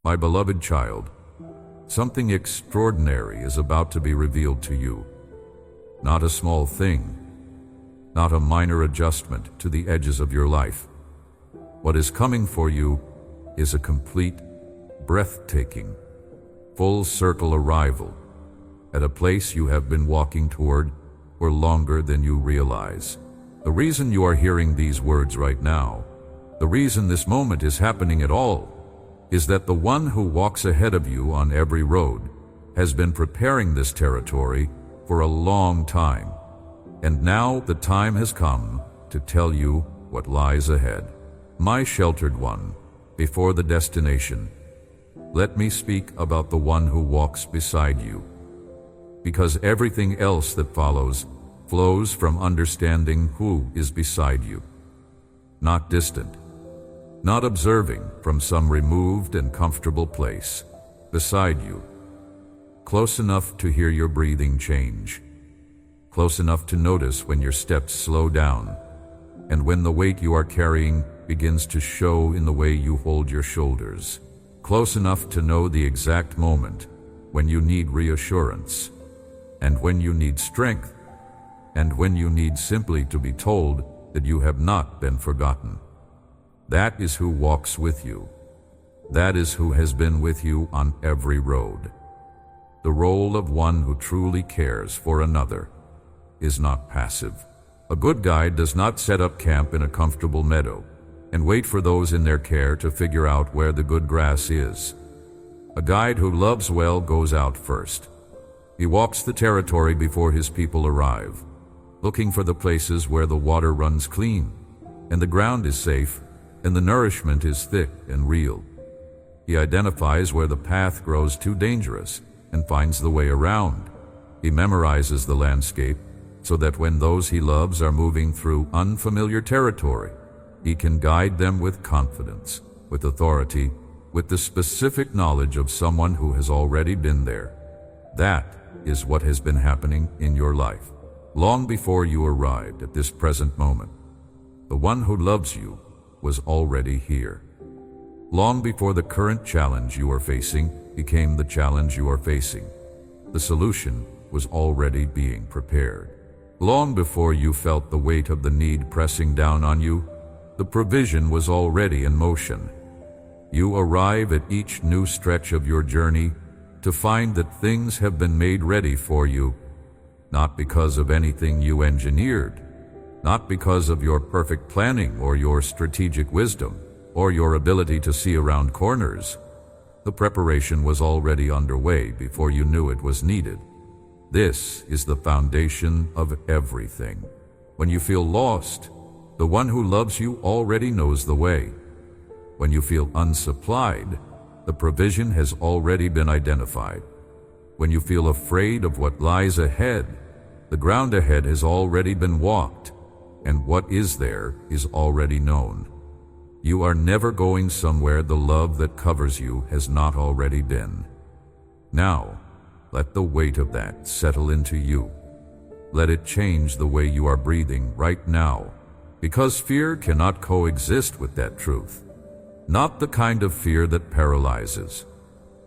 My beloved child, something extraordinary is about to be revealed to you. Not a small thing, not a minor adjustment to the edges of your life. What is coming for you is a complete, breathtaking, full circle arrival at a place you have been walking toward for longer than you realize. The reason you are hearing these words right now, the reason this moment is happening at all, is that the one who walks ahead of you on every road has been preparing this territory for a long time. And now the time has come to tell you what lies ahead. My sheltered one, before the destination, let me speak about the one who walks beside you. Because everything else that follows flows from understanding who is beside you. Not distant, not observing from some removed and comfortable place. Beside you, close enough to hear your breathing change, close enough to notice when your steps slow down, and when the weight you are carrying begins to show in the way you hold your shoulders, close enough to know the exact moment when you need reassurance, and when you need strength, and when you need simply to be told that you have not been forgotten. That is who walks with you. That is who has been with you on every road. The role of one who truly cares for another is not passive. A good guide does not set up camp in a comfortable meadow and wait for those in their care to figure out where the good grass is. A guide who loves well goes out first. He walks the territory before his people arrive, looking for the places where the water runs clean, and the ground is safe, and the nourishment is thick and real. He identifies where the path grows too dangerous and finds the way around. He memorizes the landscape so that when those he loves are moving through unfamiliar territory, he can guide them with confidence, with authority, with the specific knowledge of someone who has already been there. That is what has been happening in your life, long before you arrived at this present moment. The one who loves you was already here. Long before the current challenge you are facing became the challenge you are facing, the solution was already being prepared. Long before you felt the weight of the need pressing down on you, the provision was already in motion. You arrive at each new stretch of your journey to find that things have been made ready for you, not because of anything you engineered, not because of your perfect planning or your strategic wisdom or your ability to see around corners. The preparation was already underway before you knew it was needed. This is the foundation of everything. When you feel lost, the one who loves you already knows the way. When you feel unsupplied, the provision has already been identified. When you feel afraid of what lies ahead, the ground ahead has already been walked, and what is there is already known. You are never going somewhere the love that covers you has not already been. Now, let the weight of that settle into you. Let it change the way you are breathing right now, because fear cannot coexist with that truth. Not the kind of fear that paralyzes,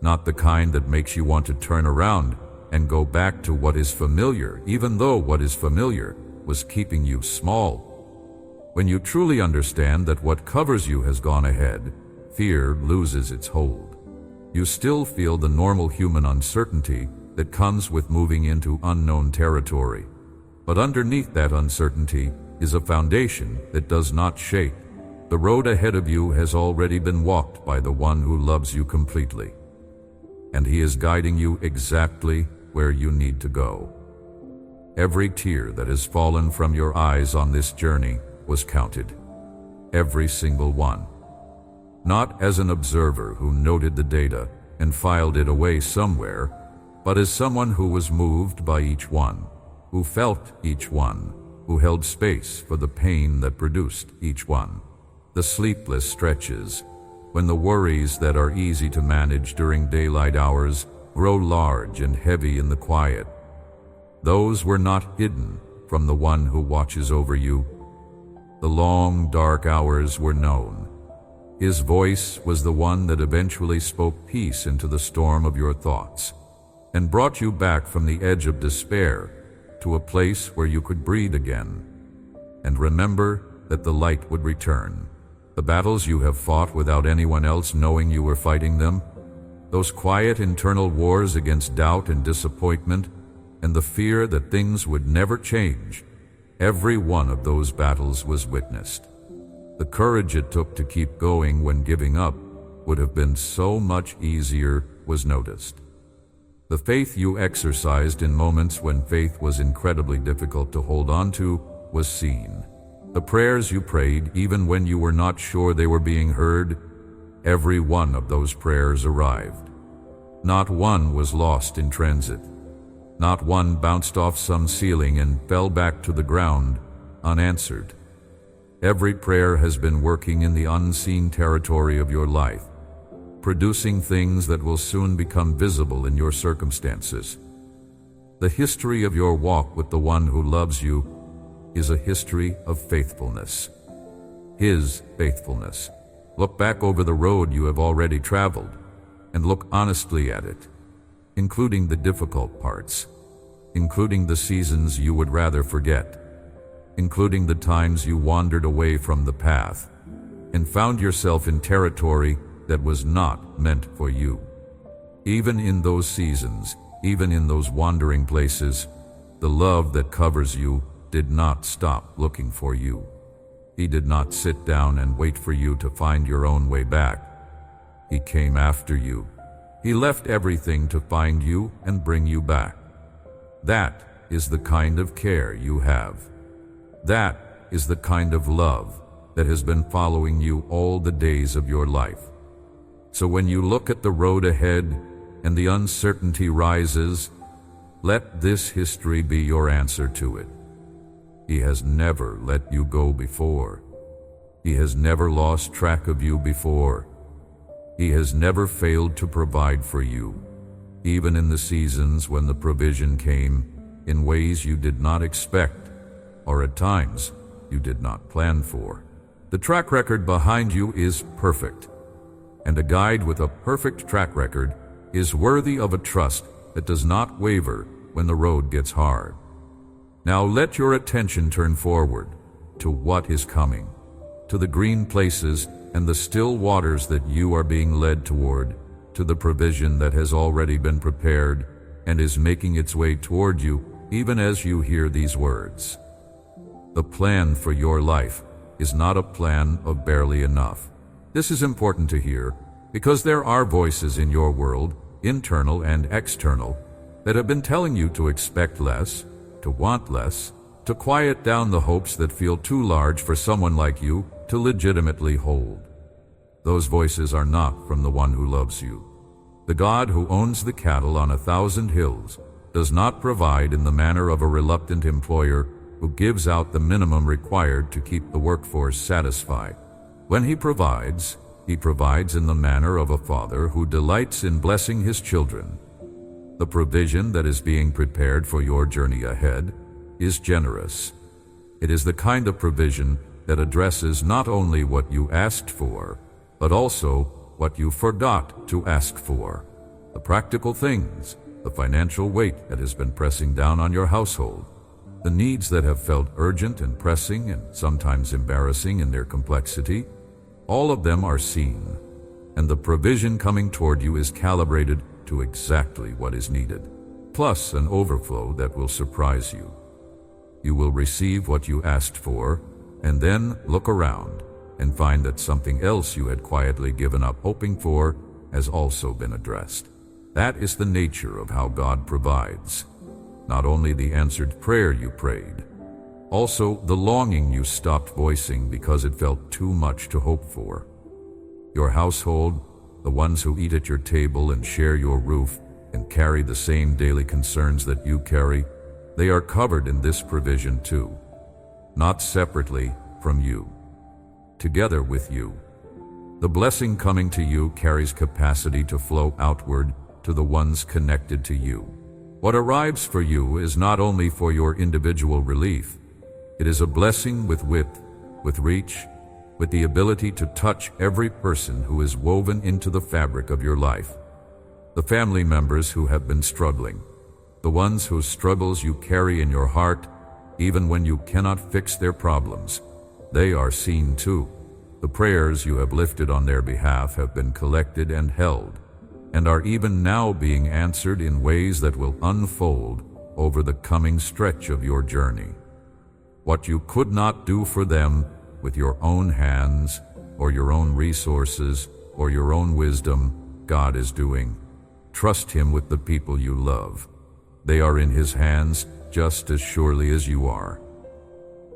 not the kind that makes you want to turn around and go back to what is familiar, even though what is familiar was keeping you small. When you truly understand that what covers you has gone ahead, fear loses its hold. You still feel the normal human uncertainty that comes with moving into unknown territory. But underneath that uncertainty is a foundation that does not shake. The road ahead of you has already been walked by the one who loves you completely, and he is guiding you exactly where you need to go. Every tear that has fallen from your eyes on this journey was counted. Every single one. Not as an observer who noted the data and filed it away somewhere, but as someone who was moved by each one, who felt each one, who held space for the pain that produced each one. The sleepless stretches, when the worries that are easy to manage during daylight hours grow large and heavy in the quiet. Those were not hidden from the one who watches over you. The long, dark hours were known. His voice was the one that eventually spoke peace into the storm of your thoughts and brought you back from the edge of despair to a place where you could breathe again. And remember that the light would return. The battles you have fought without anyone else knowing you were fighting them, those quiet internal wars against doubt and disappointment, and the fear that things would never change, every one of those battles was witnessed. The courage it took to keep going when giving up would have been so much easier was noticed. The faith you exercised in moments when faith was incredibly difficult to hold on to was seen. The prayers you prayed even when you were not sure they were being heard, every one of those prayers arrived. Not one was lost in transit. Not one bounced off some ceiling and fell back to the ground unanswered. Every prayer has been working in the unseen territory of your life, producing things that will soon become visible in your circumstances. The history of your walk with the one who loves you is a history of faithfulness. His faithfulness. Look back over the road you have already traveled and look honestly at it, including the difficult parts, including the seasons you would rather forget, including the times you wandered away from the path and found yourself in territory that was not meant for you. Even in those seasons, even in those wandering places, the love that covers you did not stop looking for you. He did not sit down and wait for you to find your own way back. He came after you. He left everything to find you and bring you back. That is the kind of care you have. That is the kind of love that has been following you all the days of your life. So when you look at the road ahead and the uncertainty rises, let this history be your answer to it. He has never let you go before. He has never lost track of you before. He has never failed to provide for you, even in the seasons when the provision came in ways you did not expect, or at times you did not plan for. The track record behind you is perfect, and a guide with a perfect track record is worthy of a trust that does not waver when the road gets hard. Now let your attention turn forward to what is coming, to the green places and the still waters that you are being led toward, to the provision that has already been prepared and is making its way toward you even as you hear these words. The plan for your life is not a plan of barely enough. This is important to hear because there are voices in your world, internal and external, that have been telling you to expect less, to want less, to quiet down the hopes that feel too large for someone like you to legitimately hold. Those voices are not from the one who loves you. The God who owns the cattle on 1,000 hills does not provide in the manner of a reluctant employer who gives out the minimum required to keep the workforce satisfied. When he provides in the manner of a father who delights in blessing his children. The provision that is being prepared for your journey ahead is generous. It is the kind of provision that addresses not only what you asked for, but also what you forgot to ask for. The practical things, the financial weight that has been pressing down on your household, the needs that have felt urgent and pressing and sometimes embarrassing in their complexity, all of them are seen, and the provision coming toward you is calibrated to exactly what is needed, plus an overflow that will surprise you. You will receive what you asked for, and then look around and find that something else you had quietly given up hoping for has also been addressed. That is the nature of how God provides. Not only the answered prayer you prayed, also the longing you stopped voicing because it felt too much to hope for. Your household, the ones who eat at your table and share your roof and carry the same daily concerns that you carry, they are covered in this provision too, not separately from you, together with you. The blessing coming to you carries capacity to flow outward to the ones connected to you. What arrives for you is not only for your individual relief, it is a blessing with width, with reach, with the ability to touch every person who is woven into the fabric of your life. The family members who have been struggling, the ones whose struggles you carry in your heart, even when you cannot fix their problems, they are seen too. The prayers you have lifted on their behalf have been collected and held, and are even now being answered in ways that will unfold over the coming stretch of your journey. What you could not do for them with your own hands, or your own resources, or your own wisdom, God is doing. Trust Him with the people you love. They are in His hands just as surely as you are.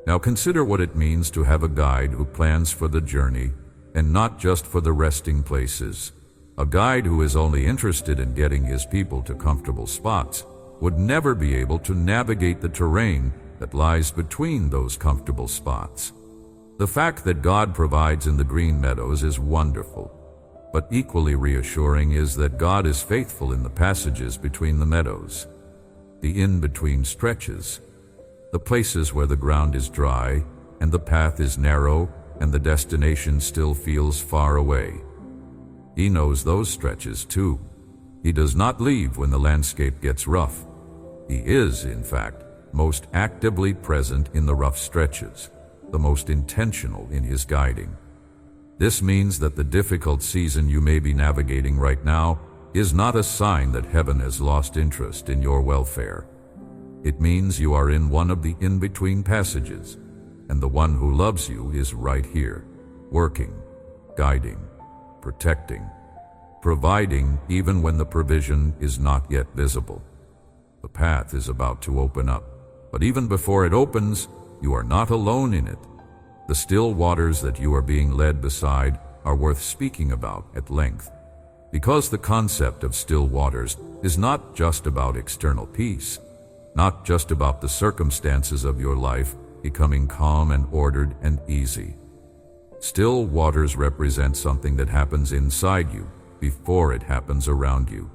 Now consider what it means to have a guide who plans for the journey and not just for the resting places. A guide who is only interested in getting his people to comfortable spots would never be able to navigate the terrain that lies between those comfortable spots. The fact that God provides in the green meadows is wonderful, but equally reassuring is that God is faithful in the passages between the meadows, the in-between stretches, the places where the ground is dry and the path is narrow and the destination still feels far away. He knows those stretches too. He does not leave when the landscape gets rough. He is, in fact, most actively present in the rough stretches, the most intentional in His guiding. This means that the difficult season you may be navigating right now is not a sign that heaven has lost interest in your welfare. It means you are in one of the in-between passages, and the one who loves you is right here, working, guiding, protecting, providing even when the provision is not yet visible. The path is about to open up, but even before it opens, you are not alone in it. The still waters that you are being led beside are worth speaking about at length, because the concept of still waters is not just about external peace, not just about the circumstances of your life becoming calm and ordered and easy. Still waters represent something that happens inside you before it happens around you.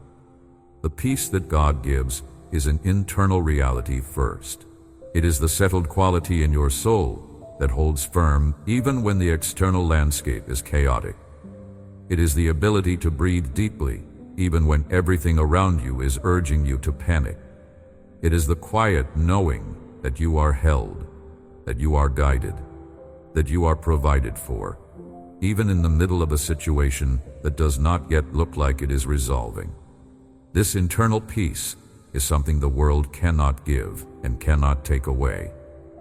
The peace that God gives is an internal reality first. It is the settled quality in your soul that holds firm even when the external landscape is chaotic. It is the ability to breathe deeply even when everything around you is urging you to panic. It is the quiet knowing that you are held, that you are guided, that you are provided for, even in the middle of a situation that does not yet look like it is resolving. This internal peace is something the world cannot give and cannot take away.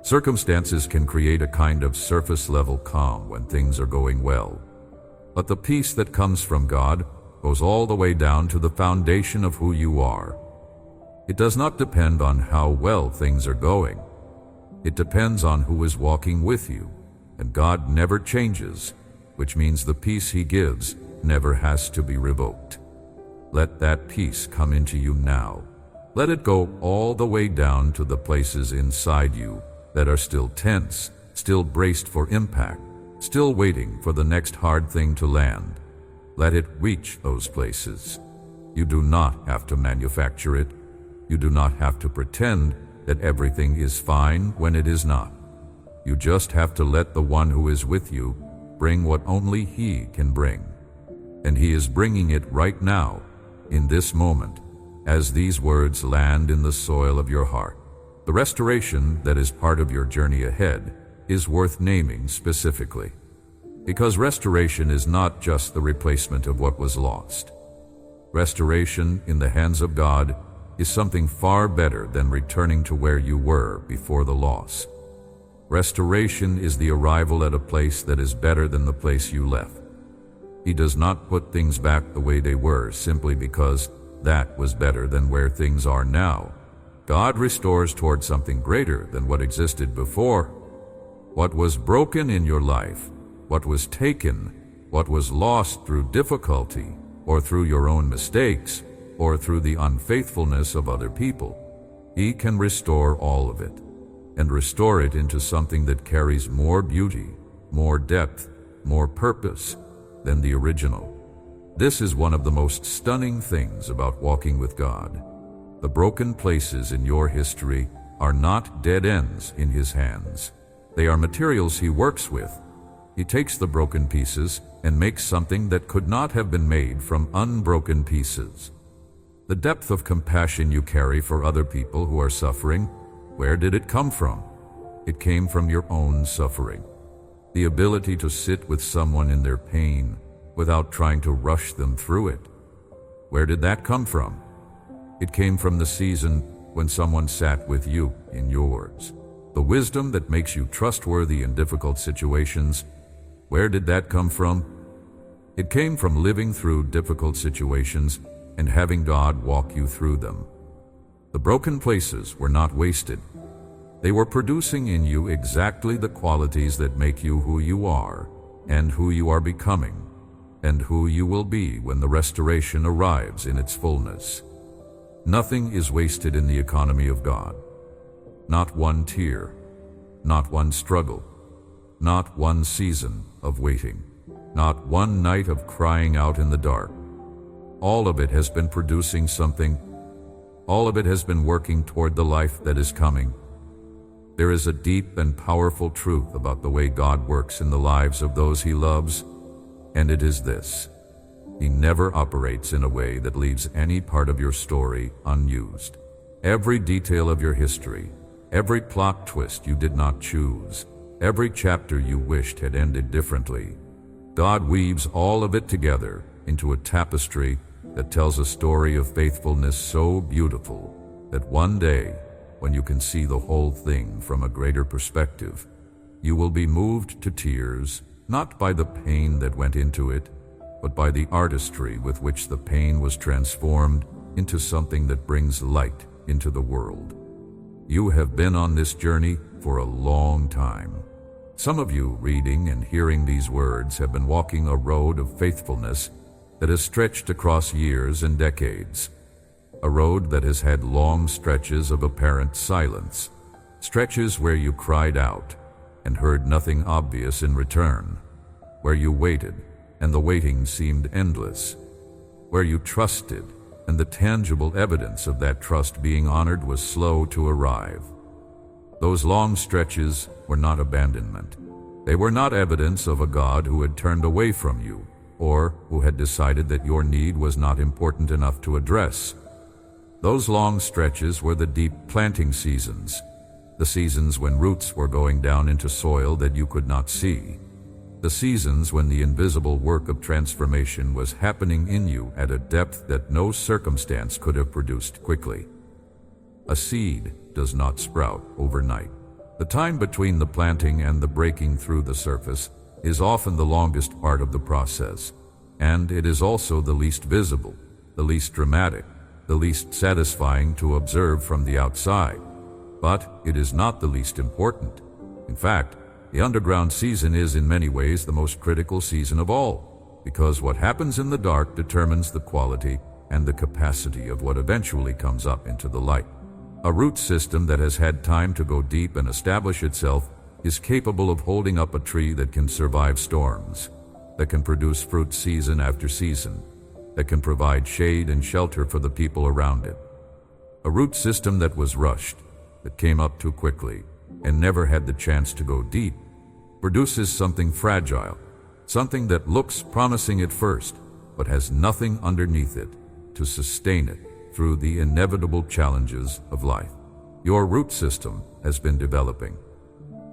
Circumstances can create a kind of surface-level calm when things are going well, but the peace that comes from God goes all the way down to the foundation of who you are. It does not depend on how well things are going. It depends on who is walking with you, and God never changes, which means the peace He gives never has to be revoked. Let that peace come into you now. Let it go all the way down to the places inside you that are still tense, still braced for impact, still waiting for the next hard thing to land. Let it reach those places. You do not have to manufacture it. You do not have to pretend that everything is fine when it is not. You just have to let the one who is with you bring what only He can bring. And He is bringing it right now, in this moment, as these words land in the soil of your heart. The restoration that is part of your journey ahead is worth naming specifically, because restoration is not just the replacement of what was lost. Restoration in the hands of God is something far better than returning to where you were before the loss. Restoration is the arrival at a place that is better than the place you left. He does not put things back the way they were simply because that was better than where things are now. God restores toward something greater than what existed before. What was broken in your life, what was taken, what was lost through difficulty, or through your own mistakes, or through the unfaithfulness of other people, He can restore all of it, and restore it into something that carries more beauty, more depth, more purpose than the original. This is one of the most stunning things about walking with God. The broken places in your history are not dead ends in His hands. They are materials He works with. He takes the broken pieces and makes something that could not have been made from unbroken pieces. The depth of compassion you carry for other people who are suffering, where did it come from? It came from your own suffering. The ability to sit with someone in their pain without trying to rush them through it. Where did that come from? It came from the season when someone sat with you in yours. The wisdom that makes you trustworthy in difficult situations. Where did that come from? It came from living through difficult situations and having God walk you through them. The broken places were not wasted. They were producing in you exactly the qualities that make you who you are and who you are becoming and who you will be when the restoration arrives in its fullness. Nothing is wasted in the economy of God. Not one tear, not one struggle, not one season of waiting, not one night of crying out in the dark. All of it has been producing something. All of it has been working toward the life that is coming. There is a deep and powerful truth about the way God works in the lives of those He loves, and it is this: He never operates in a way that leaves any part of your story unused. Every detail of your history, every plot twist you did not choose, every chapter you wished had ended differently, God weaves all of it together into a tapestry that tells a story of faithfulness so beautiful that one day, when you can see the whole thing from a greater perspective, you will be moved to tears, not by the pain that went into it, but by the artistry with which the pain was transformed into something that brings light into the world. You have been on this journey for a long time. Some of you, reading and hearing these words, have been walking a road of faithfulness that has stretched across years and decades. A road that has had long stretches of apparent silence, stretches where you cried out and heard nothing obvious in return, where you waited and the waiting seemed endless, where you trusted and the tangible evidence of that trust being honored was slow to arrive. Those long stretches were not abandonment. They were not evidence of a God who had turned away from you or who had decided that your need was not important enough to address. Those long stretches were the deep planting seasons, the seasons when roots were going down into soil that you could not see, the seasons when the invisible work of transformation was happening in you at a depth that no circumstance could have produced quickly. A seed does not sprout overnight. The time between the planting and the breaking through the surface is often the longest part of the process, and it is also the least visible, the least dramatic, the least satisfying to observe from the outside. But it is not the least important. In fact, the underground season is in many ways the most critical season of all, because what happens in the dark determines the quality and the capacity of what eventually comes up into the light. A root system that has had time to go deep and establish itself is capable of holding up a tree that can survive storms, that can produce fruit season after season, that can provide shade and shelter for the people around it. A root system that was rushed, that came up too quickly, and never had the chance to go deep, produces something fragile, something that looks promising at first, but has nothing underneath it to sustain it through the inevitable challenges of life. Your root system has been developing.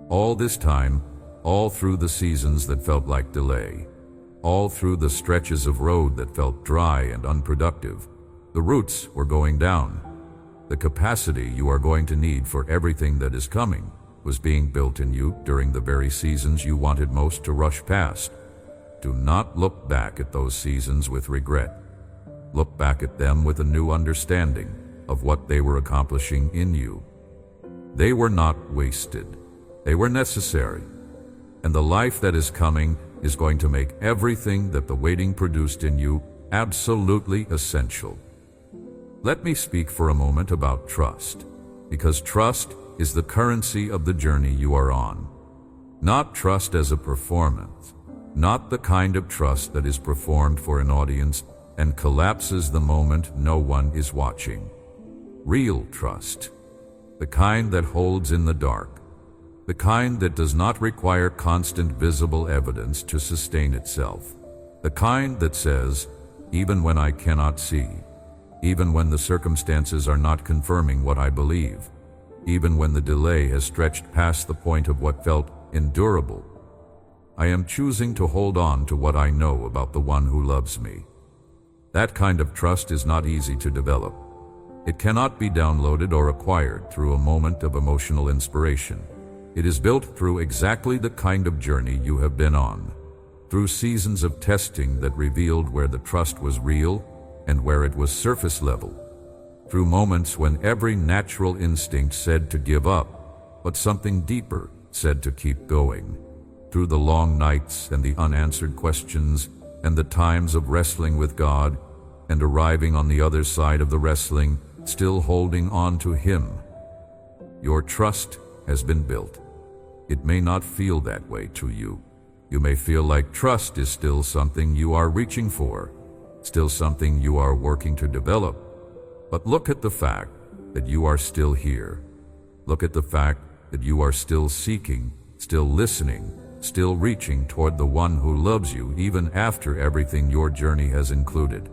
All this time, all through the seasons that felt like delay, all through the stretches of road that felt dry and unproductive, the roots were going down. The capacity you are going to need for everything that is coming was being built in you during the very seasons you wanted most to rush past. Do not look back at those seasons with regret. Look back at them with a new understanding of what they were accomplishing in you. They were not wasted. They were necessary. And the life that is coming is going to make everything that the waiting produced in you absolutely essential. Let me speak for a moment about trust, because trust is the currency of the journey you are on. Not trust as a performance, not the kind of trust that is performed for an audience and collapses the moment no one is watching. Real trust, the kind that holds in the dark, the kind that does not require constant visible evidence to sustain itself, the kind that says, even when I cannot see, even when the circumstances are not confirming what I believe, even when the delay has stretched past the point of what felt endurable, I am choosing to hold on to what I know about the one who loves me. That kind of trust is not easy to develop. It cannot be downloaded or acquired through a moment of emotional inspiration. It is built through exactly the kind of journey you have been on, through seasons of testing that revealed where the trust was real and where it was surface level, through moments when every natural instinct said to give up, but something deeper said to keep going, through the long nights and the unanswered questions and the times of wrestling with God and arriving on the other side of the wrestling, still holding on to Him. Your trust has been built. It may not feel that way to you. You may feel like trust is still something you are reaching for, still something you are working to develop. But look at the fact that you are still here. Look at the fact that you are still seeking, still listening, still reaching toward the one who loves you even after everything your journey has included.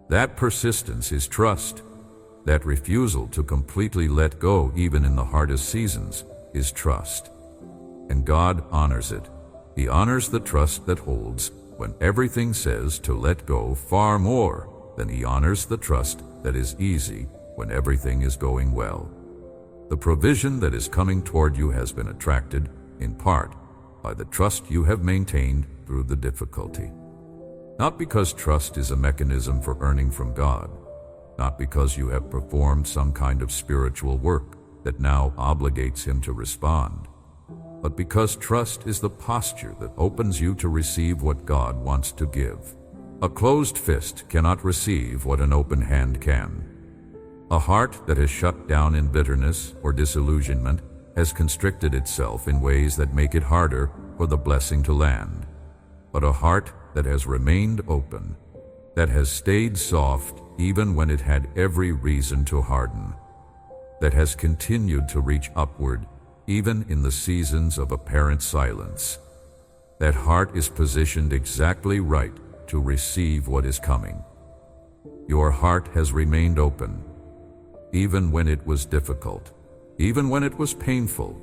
That persistence is trust. That refusal to completely let go even in the hardest seasons is trust. And God honors it. He honors the trust that holds when everything says to let go far more than He honors the trust that is easy when everything is going well. The provision that is coming toward you has been attracted, in part, by the trust you have maintained through the difficulty. Not because trust is a mechanism for earning from God, not because you have performed some kind of spiritual work that now obligates Him to respond, but because trust is the posture that opens you to receive what God wants to give. A closed fist cannot receive what an open hand can. A heart that has shut down in bitterness or disillusionment has constricted itself in ways that make it harder for the blessing to land. But a heart that has remained open, that has stayed soft even when it had every reason to harden, that has continued to reach upward even in the seasons of apparent silence. That heart is positioned exactly right to receive what is coming. Your heart has remained open, even when it was difficult, even when it was painful,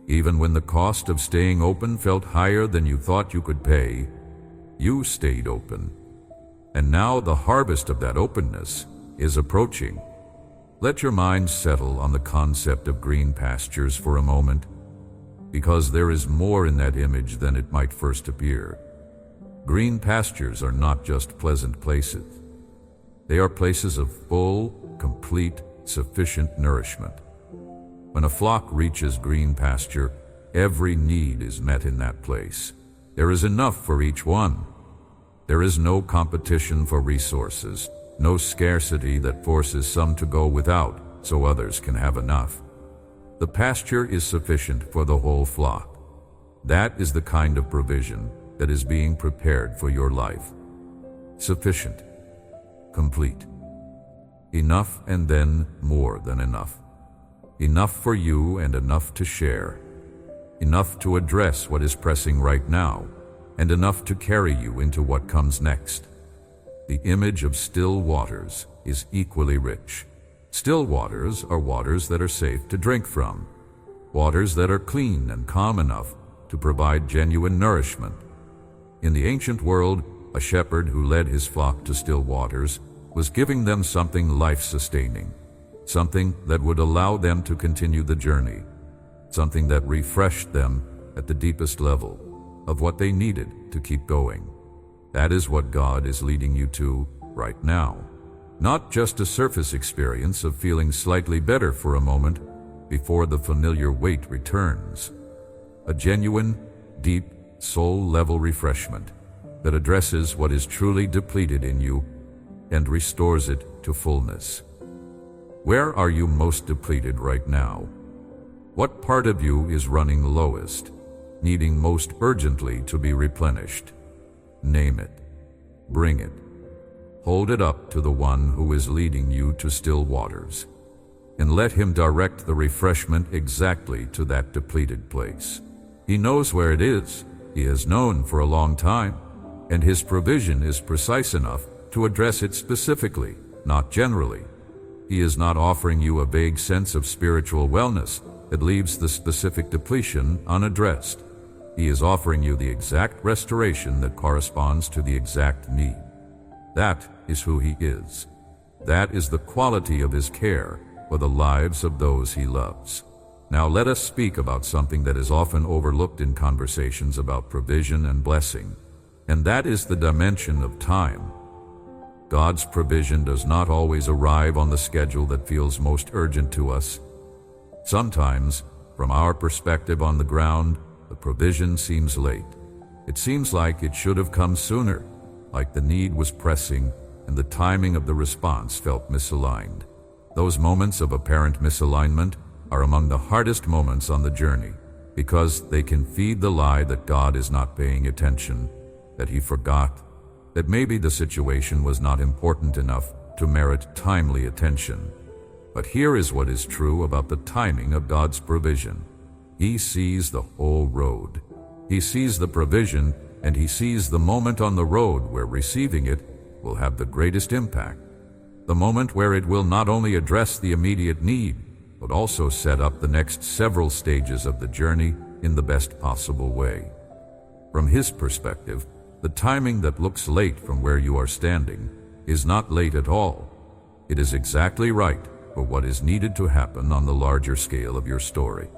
even when the cost of staying open felt higher than you thought you could pay. You stayed open. And now the harvest of that openness is approaching. Let your mind settle on the concept of green pastures for a moment, because there is more in that image than it might first appear. Green pastures are not just pleasant places. They are places of full, complete, sufficient nourishment. When a flock reaches green pasture, every need is met in that place. There is enough for each one. There is no competition for resources, no scarcity that forces some to go without so others can have enough. The pasture is sufficient for the whole flock. That is the kind of provision that is being prepared for your life. Sufficient, complete, enough and then more than enough. Enough for you and enough to share. Enough to address what is pressing right now, and enough to carry you into what comes next. The image of still waters is equally rich. Still waters are waters that are safe to drink from, waters that are clean and calm enough to provide genuine nourishment. In the ancient world, a shepherd who led his flock to still waters was giving them something life-sustaining, something that would allow them to continue the journey, something that refreshed them at the deepest level of what they needed to keep going. That is what God is leading you to right now. Not just a surface experience of feeling slightly better for a moment before the familiar weight returns. A genuine, deep, soul-level refreshment that addresses what is truly depleted in you and restores it to fullness. Where are you most depleted right now? What part of you is running lowest, needing most urgently to be replenished? Name it. Bring it. Hold it up to the one who is leading you to still waters. and let Him direct the refreshment exactly to that depleted place. He knows where it is. He has known for a long time, and His provision is precise enough to address it specifically, not generally. He is not offering you a vague sense of spiritual wellness that leaves the specific depletion unaddressed. He is offering you the exact restoration that corresponds to the exact need. That is who He is. That is the quality of His care for the lives of those He loves. Now let us speak about something that is often overlooked in conversations about provision and blessing, and that is the dimension of time. God's provision does not always arrive on the schedule that feels most urgent to us. Sometimes, from our perspective on the ground, the provision seems late. It seems like it should have come sooner, like the need was pressing and the timing of the response felt misaligned. Those moments of apparent misalignment are among the hardest moments on the journey because they can feed the lie that God is not paying attention, that He forgot, that maybe the situation was not important enough to merit timely attention. But here is what is true about the timing of God's provision. He sees the whole road. He sees the provision, and He sees the moment on the road where receiving it will have the greatest impact. The moment where it will not only address the immediate need, but also set up the next several stages of the journey in the best possible way. From His perspective, the timing that looks late from where you are standing is not late at all. It is exactly right for what is needed to happen on the larger scale of your story.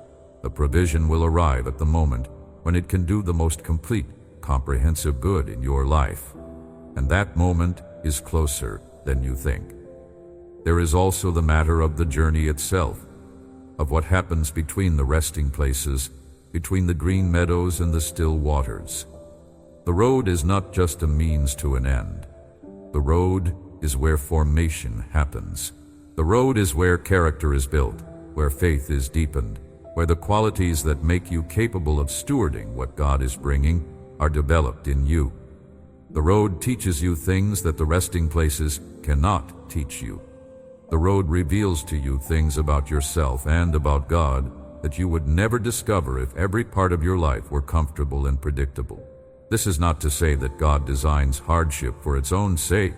The provision will arrive at the moment when it can do the most complete, comprehensive good in your life. And that moment is closer than you think. There is also the matter of the journey itself, of what happens between the resting places, between the green meadows and the still waters. The road is not just a means to an end. The road is where formation happens. The road is where character is built, where faith is deepened, where the qualities that make you capable of stewarding what God is bringing are developed in you. The road teaches you things that the resting places cannot teach you. The road reveals to you things about yourself and about God that you would never discover if every part of your life were comfortable and predictable. This is not to say that God designs hardship for its own sake.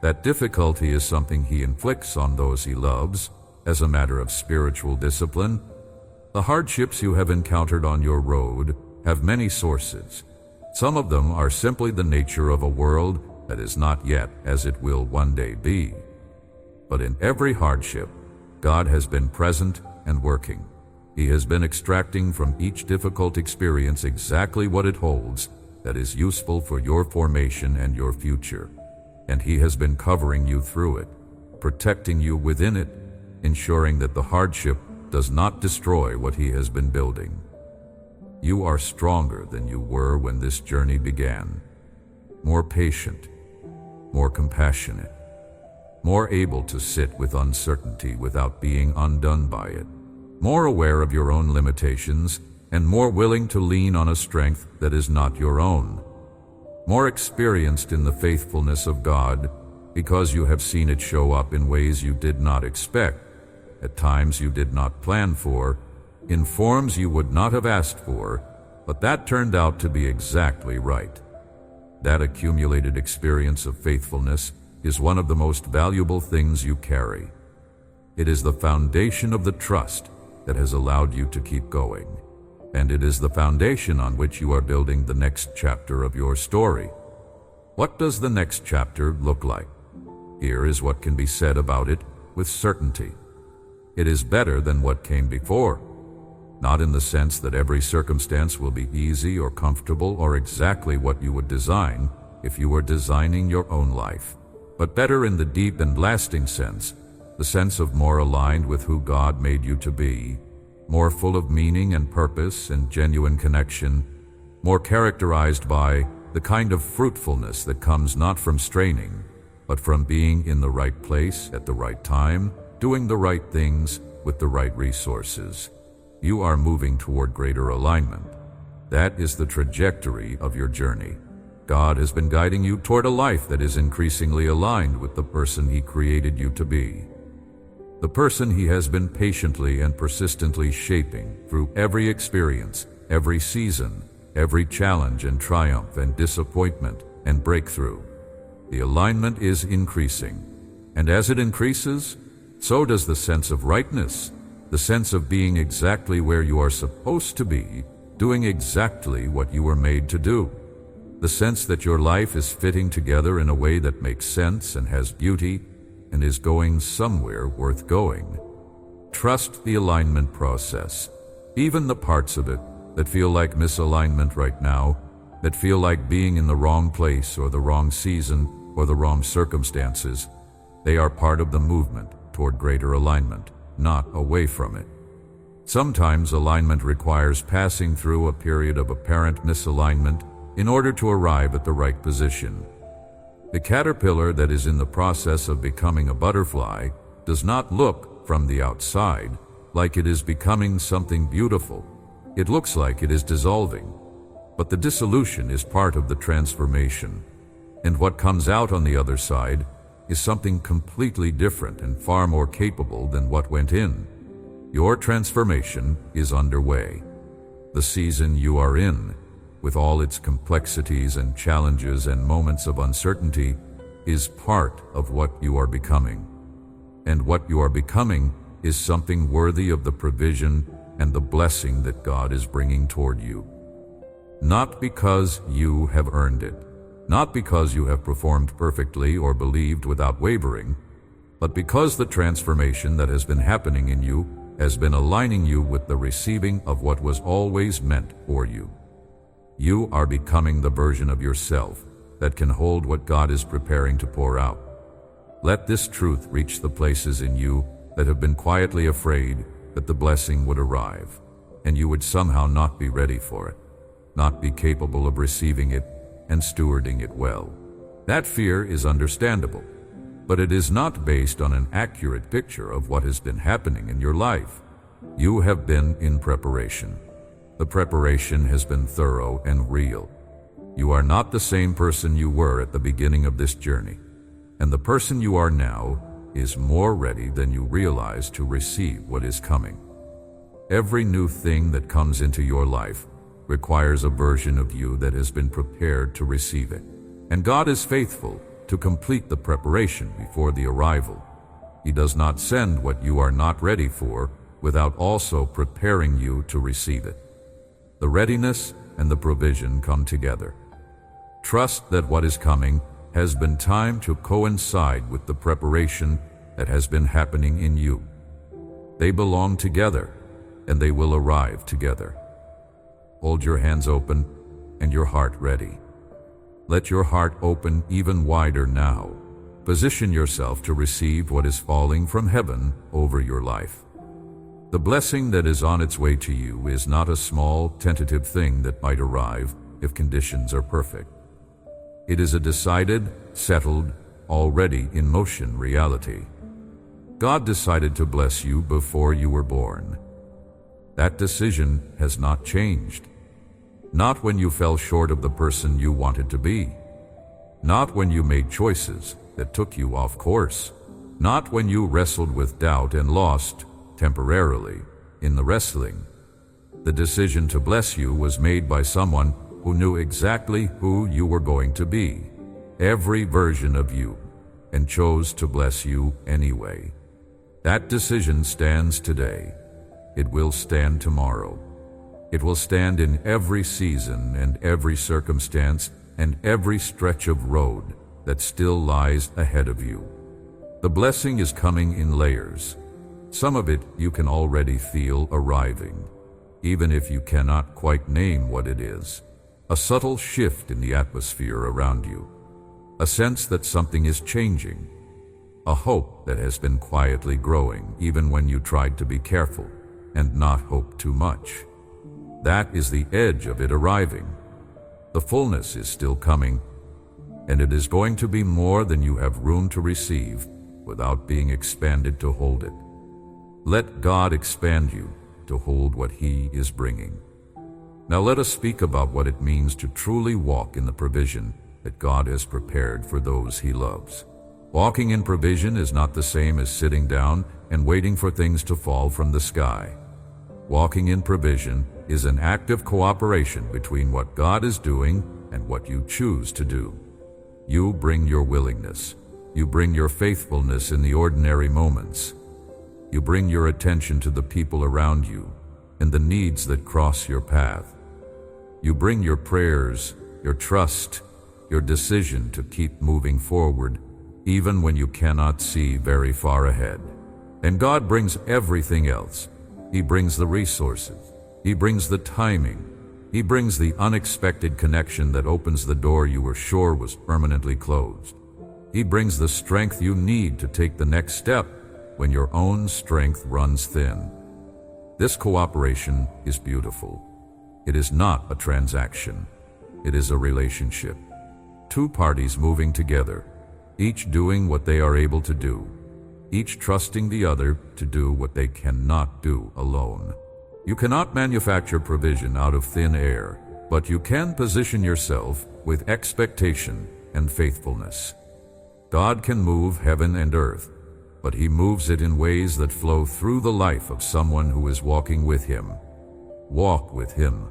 That difficulty is something He inflicts on those He loves as a matter of spiritual discipline. The hardships you have encountered on your road have many sources. Some of them are simply the nature of a world that is not yet as it will one day be. But in every hardship, God has been present and working. He has been extracting from each difficult experience exactly what it holds that is useful for your formation and your future. And He has been covering you through it, protecting you within it, ensuring that the hardship does not destroy what He has been building. You are stronger than you were when this journey began, more patient, more compassionate, more able to sit with uncertainty without being undone by it, more aware of your own limitations, and more willing to lean on a strength that is not your own, more experienced in the faithfulness of God because you have seen it show up in ways you did not expect, at times you did not plan for, in forms you would not have asked for, but that turned out to be exactly right. That accumulated experience of faithfulness is one of the most valuable things you carry. It is the foundation of the trust that has allowed you to keep going, and it is the foundation on which you are building the next chapter of your story. What does the next chapter look like? Here is what can be said about it with certainty. It is better than what came before. Not in the sense that every circumstance will be easy or comfortable or exactly what you would design if you were designing your own life, but better in the deep and lasting sense, the sense of more aligned with who God made you to be, more full of meaning and purpose and genuine connection, more characterized by the kind of fruitfulness that comes not from straining, but from being in the right place at the right time, doing the right things with the right resources. You are moving toward greater alignment. That is the trajectory of your journey. God has been guiding you toward a life that is increasingly aligned with the person He created you to be. the person he has been patiently and persistently shaping through every experience, every season, every challenge and triumph and disappointment and breakthrough. The alignment is increasing, and as it increases, so does the sense of rightness, the sense of being exactly where you are supposed to be, doing exactly what you were made to do. The sense that your life is fitting together in a way that makes sense and has beauty and is going somewhere worth going. Trust the alignment process, even the parts of it that feel like misalignment right now, that feel like being in the wrong place or the wrong season or the wrong circumstances. They are part of the movement toward greater alignment, not away from it. Sometimes alignment requires passing through a period of apparent misalignment in order to arrive at the right position. The caterpillar that is in the process of becoming a butterfly does not look from the outside like it is becoming something beautiful. It looks like it is dissolving. But the dissolution is part of the transformation. And what comes out on the other side is something completely different and far more capable than what went in. Your transformation is underway. The season you are in, with all its complexities and challenges and moments of uncertainty, is part of what you are becoming. And what you are becoming is something worthy of the provision and the blessing that God is bringing toward you. Not because you have earned it, not because you have performed perfectly or believed without wavering, but because the transformation that has been happening in you has been aligning you with the receiving of what was always meant for you. You are becoming the version of yourself that can hold what God is preparing to pour out. Let this truth reach the places in you that have been quietly afraid that the blessing would arrive, and you would somehow not be ready for it, not be capable of receiving it and stewarding it well. That fear is understandable, but it is not based on an accurate picture of what has been happening in your life. You have been in preparation. The preparation has been thorough and real. You are not the same person you were at the beginning of this journey, and the person you are now is more ready than you realize to receive what is coming. Every new thing that comes into your life requires a version of you that has been prepared to receive it. And God is faithful to complete the preparation before the arrival. He does not send what you are not ready for without also preparing you to receive it. The readiness and the provision come together. Trust that what is coming has been timed to coincide with the preparation that has been happening in you. They belong together, and they will arrive together. Hold your hands open and your heart ready. Let your heart open even wider now. Position yourself to receive what is falling from heaven over your life. The blessing that is on its way to you is not a small, tentative thing that might arrive if conditions are perfect. It is a decided, settled, already in motion reality. God decided to bless you before you were born. That decision has not changed. Not when you fell short of the person you wanted to be. Not when you made choices that took you off course. Not when you wrestled with doubt and lost, temporarily, in the wrestling. The decision to bless you was made by someone who knew exactly who you were going to be, every version of you, and chose to bless you anyway. That decision stands today. It will stand tomorrow. It will stand in every season and every circumstance and every stretch of road that still lies ahead of you. The blessing is coming in layers. Some of it you can already feel arriving, even if you cannot quite name what it is. A subtle shift in the atmosphere around you. A sense that something is changing. A hope that has been quietly growing even when you tried to be careful and not hope too much. That is the edge of it arriving. The fullness is still coming, and it is going to be more than you have room to receive without being expanded to hold it. Let God expand you to hold what He is bringing. Now let us speak about what it means to truly walk in the provision that God has prepared for those He loves. Walking in provision is not the same as sitting down and waiting for things to fall from the sky. Walking in provision is an active cooperation between what God is doing and what you choose to do. You bring your willingness. You bring your faithfulness in the ordinary moments. You bring your attention to the people around you and the needs that cross your path. You bring your prayers, your trust, your decision to keep moving forward, even when you cannot see very far ahead. And God brings everything else. He brings the resources. He brings the timing. He brings the unexpected connection that opens the door you were sure was permanently closed. He brings the strength you need to take the next step when your own strength runs thin. This cooperation is beautiful. It is not a transaction. It is a relationship. Two parties moving together, each doing what they are able to do, each trusting the other to do what they cannot do alone. You cannot manufacture provision out of thin air, but you can position yourself with expectation and faithfulness. God can move heaven and earth, but He moves it in ways that flow through the life of someone who is walking with Him. Walk with Him.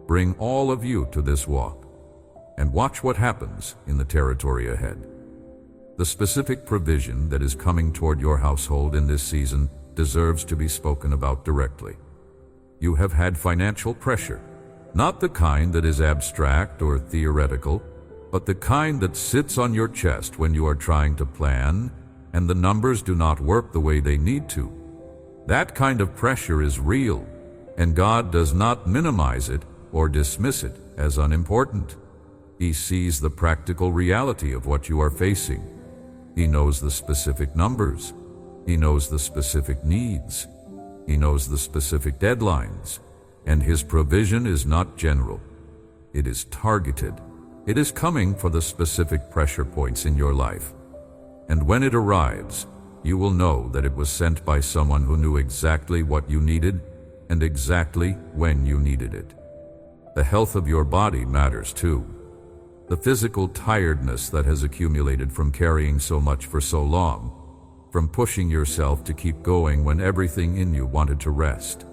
Bring all of you to this walk, and watch what happens in the territory ahead. The specific provision that is coming toward your household in this season deserves to be spoken about directly. You have had financial pressure, not the kind that is abstract or theoretical, but the kind that sits on your chest when you are trying to plan and the numbers do not work the way they need to. That kind of pressure is real, and God does not minimize it or dismiss it as unimportant. He sees the practical reality of what you are facing. He knows the specific numbers. He knows the specific needs. He knows the specific deadlines. And His provision is not general. It is targeted. It is coming for the specific pressure points in your life. And when it arrives, you will know that it was sent by someone who knew exactly what you needed and exactly when you needed it. The health of your body matters too. The physical tiredness that has accumulated from carrying so much for so long, from pushing yourself to keep going when everything in you wanted to rest.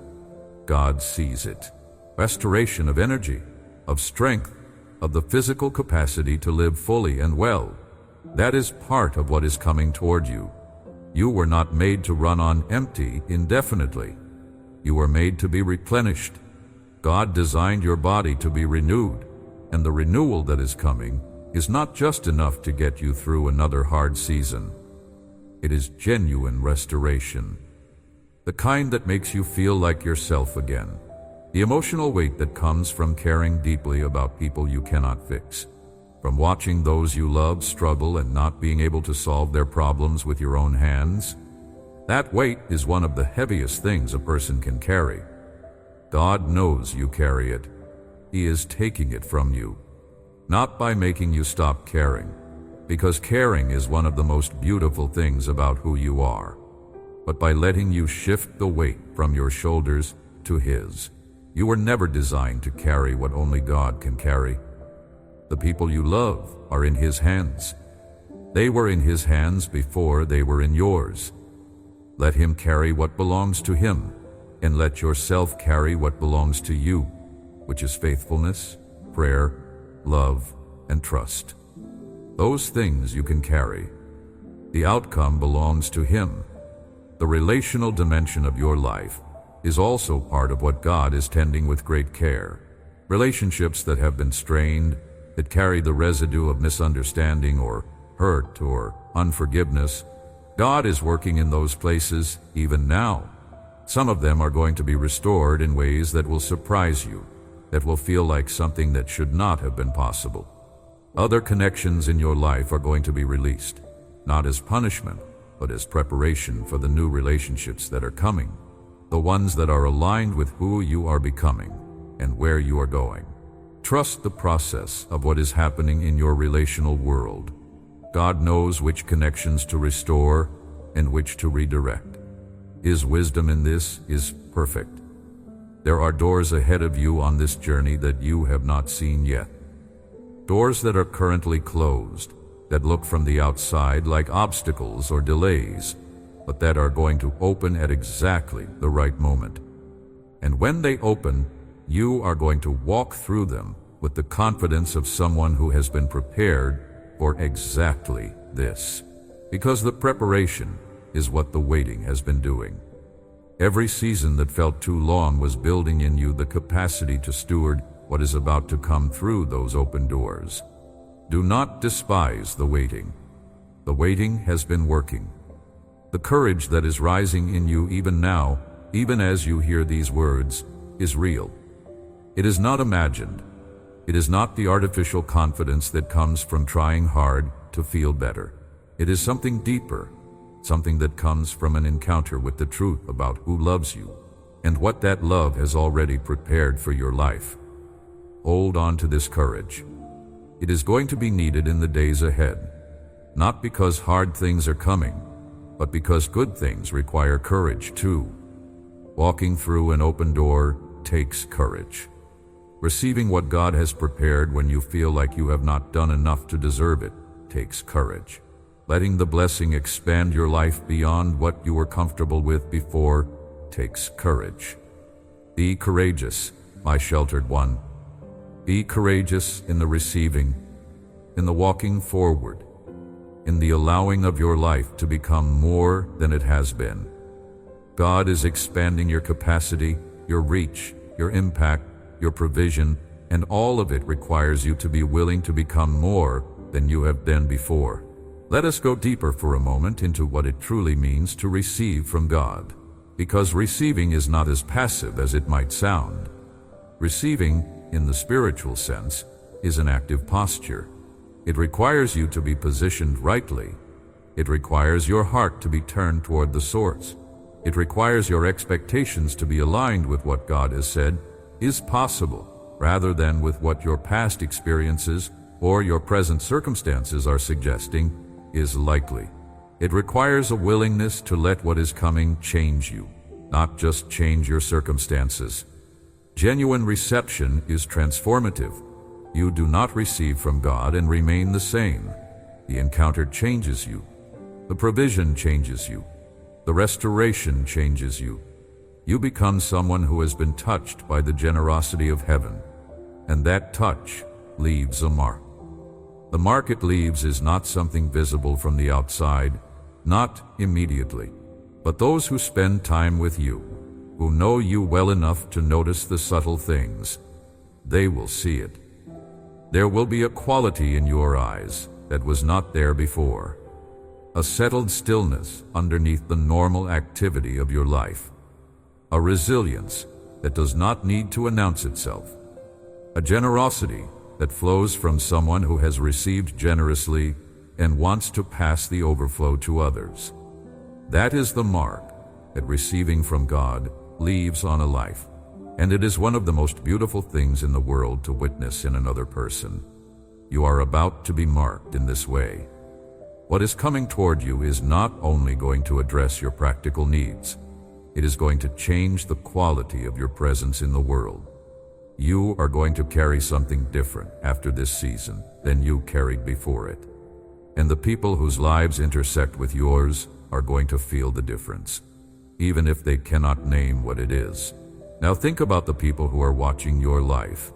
God sees it. Restoration of energy, of strength, of the physical capacity to live fully and well. That is part of what is coming toward you. You were not made to run on empty indefinitely. You were made to be replenished. God designed your body to be renewed, and the renewal that is coming is not just enough to get you through another hard season. It is genuine restoration, the kind that makes you feel like yourself again. The emotional weight that comes from caring deeply about people you cannot fix, from watching those you love struggle and not being able to solve their problems with your own hands. That weight is one of the heaviest things a person can carry. God knows you carry it. He is taking it from you, not by making you stop caring, because caring is one of the most beautiful things about who you are, but by letting you shift the weight from your shoulders to His. You were never designed to carry what only God can carry. The people you love are in His hands. They were in His hands before they were in yours. Let Him carry what belongs to Him, and let yourself carry what belongs to you, which is faithfulness, prayer, love, and trust. Those things you can carry. The outcome belongs to Him. The relational dimension of your life is also part of what God is tending with great care. Relationships that have been strained, that carry the residue of misunderstanding or hurt or unforgiveness, God is working in those places even now. Some of them are going to be restored in ways that will surprise you, that will feel like something that should not have been possible. Other connections in your life are going to be released, not as punishment, but as preparation for the new relationships that are coming, the ones that are aligned with who you are becoming and where you are going. Trust the process of what is happening in your relational world. God knows which connections to restore and which to redirect. His wisdom in this is perfect. There are doors ahead of you on this journey that you have not seen yet. Doors that are currently closed, that look from the outside like obstacles or delays, but that are going to open at exactly the right moment. And when they open, you are going to walk through them with the confidence of someone who has been prepared for exactly this. Because the preparation is what the waiting has been doing. Every season that felt too long was building in you the capacity to steward what is about to come through those open doors. Do not despise the waiting. The waiting has been working. The courage that is rising in you even now, even as you hear these words, is real. It is not imagined. It is not the artificial confidence that comes from trying hard to feel better. It is something deeper, something that comes from an encounter with the truth about who loves you and what that love has already prepared for your life. Hold on to this courage. It is going to be needed in the days ahead, not because hard things are coming, but because good things require courage too. Walking through an open door takes courage. Receiving what God has prepared when you feel like you have not done enough to deserve it takes courage. Letting the blessing expand your life beyond what you were comfortable with before takes courage. Be courageous, my sheltered one. Be courageous in the receiving, in the walking forward, in the allowing of your life to become more than it has been. God is expanding your capacity, your reach, your impact, your provision, and all of it requires you to be willing to become more than you have been before. Let us go deeper for a moment into what it truly means to receive from God, because receiving is not as passive as it might sound. Receiving, in the spiritual sense, is an active posture. It requires you to be positioned rightly. It requires your heart to be turned toward the source. It requires your expectations to be aligned with what God has said is possible, rather than with what your past experiences or your present circumstances are suggesting is likely. It requires a willingness to let what is coming change you, not just change your circumstances. Genuine reception is transformative. You do not receive from God and remain the same. The encounter changes you. The provision changes you. The restoration changes you. You become someone who has been touched by the generosity of heaven, and that touch leaves a mark. The mark it leaves is not something visible from the outside, not immediately, but those who spend time with you, who know you well enough to notice the subtle things, they will see it. There will be a quality in your eyes that was not there before, a settled stillness underneath the normal activity of your life, a resilience that does not need to announce itself, a generosity that flows from someone who has received generously and wants to pass the overflow to others. That is the mark that receiving from God leaves on a life, and it is one of the most beautiful things in the world to witness in another person. You are about to be marked in this way. What is coming toward you is not only going to address your practical needs, it is going to change the quality of your presence in the world. You are going to carry something different after this season than you carried before it. And the people whose lives intersect with yours are going to feel the difference, even if they cannot name what it is. Now think about the people who are watching your life,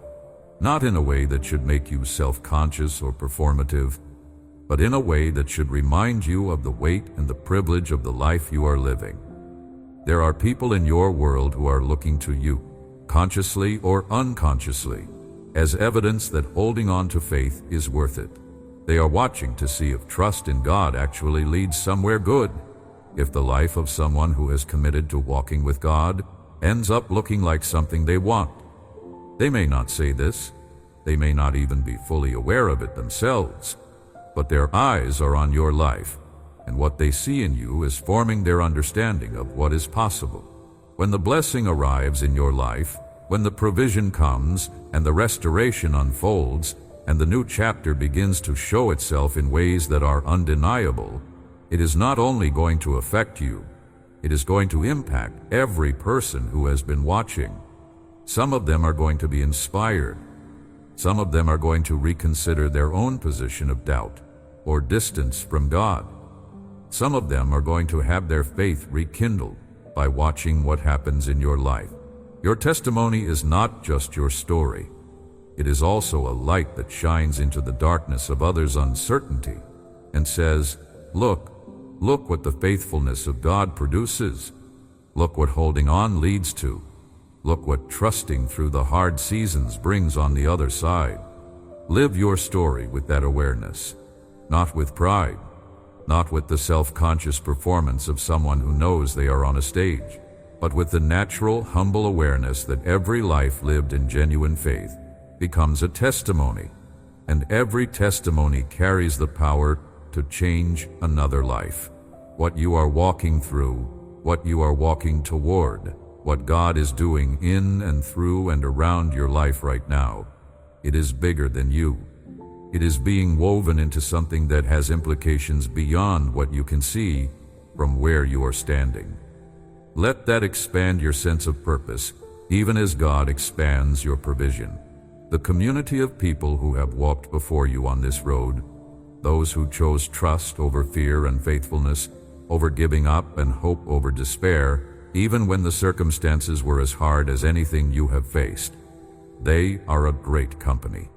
not in a way that should make you self-conscious or performative, but in a way that should remind you of the weight and the privilege of the life you are living. There are people in your world who are looking to you, consciously or unconsciously, as evidence that holding on to faith is worth it. They are watching to see if trust in God actually leads somewhere good, if the life of someone who has committed to walking with God ends up looking like something they want. They may not say this, they may not even be fully aware of it themselves, but their eyes are on your life, and what they see in you is forming their understanding of what is possible. When the blessing arrives in your life, when the provision comes and the restoration unfolds, and the new chapter begins to show itself in ways that are undeniable, it is not only going to affect you, it is going to impact every person who has been watching. Some of them are going to be inspired. Some of them are going to reconsider their own position of doubt. or distance from God. Some of them are going to have their faith rekindled by watching what happens in your life. Your testimony is not just your story. It is also a light that shines into the darkness of others' uncertainty and says, look what the faithfulness of God produces. Look what holding on leads to. Look what trusting through the hard seasons brings on the other side. Live your story with that awareness, not with pride, not with the self-conscious performance of someone who knows they are on a stage, but with the natural, humble awareness that every life lived in genuine faith becomes a testimony, and every testimony carries the power to change another life. What you are walking through, what you are walking toward, what God is doing in and through and around your life right now, it is bigger than you. It is being woven into something that has implications beyond what you can see from where you are standing. Let that expand your sense of purpose, even as God expands your provision. The community of people who have walked before you on this road, those who chose trust over fear and faithfulness, over giving up and hope over despair, even when the circumstances were as hard as anything you have faced, they are a great company.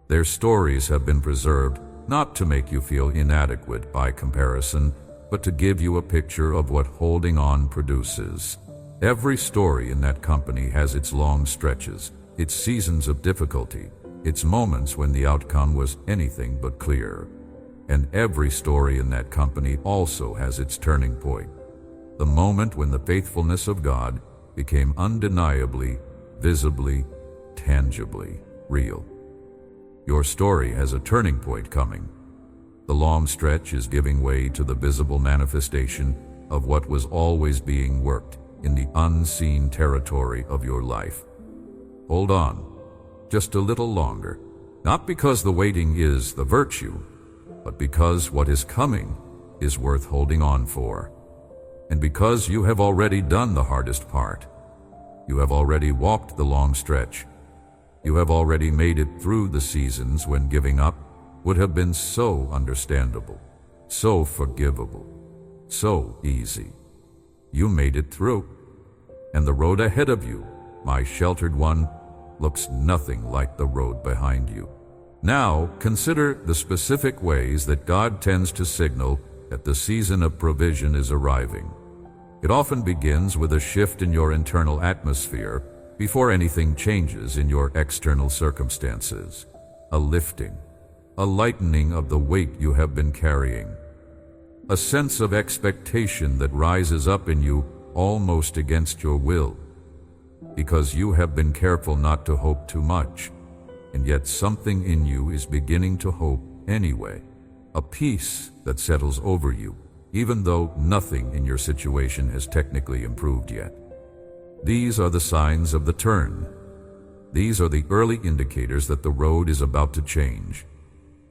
Their stories have been preserved not to make you feel inadequate by comparison, but to give you a picture of what holding on produces. Every story in that company has its long stretches, its seasons of difficulty, its moments when the outcome was anything but clear. And every story in that company also has its turning point, the moment when the faithfulness of God became undeniably, visibly, tangibly real. Your story has a turning point coming. The long stretch is giving way to the visible manifestation of what was always being worked in the unseen territory of your life. Hold on, just a little longer, not because the waiting is the virtue, but because what is coming is worth holding on for. And because you have already done the hardest part. You have already walked the long stretch. You have already made it through the seasons when giving up would have been so understandable, so forgivable, so easy. You made it through, and the road ahead of you, my sheltered one, looks nothing like the road behind you. Now, consider the specific ways that God tends to signal that the season of provision is arriving. It often begins with a shift in your internal atmosphere before anything changes in your external circumstances. A lifting, a lightening of the weight you have been carrying. A sense of expectation that rises up in you almost against your will, because you have been careful not to hope too much, and yet something in you is beginning to hope anyway. A peace that settles over you, even though nothing in your situation has technically improved yet. These are the signs of the turn. These are the early indicators that the road is about to change.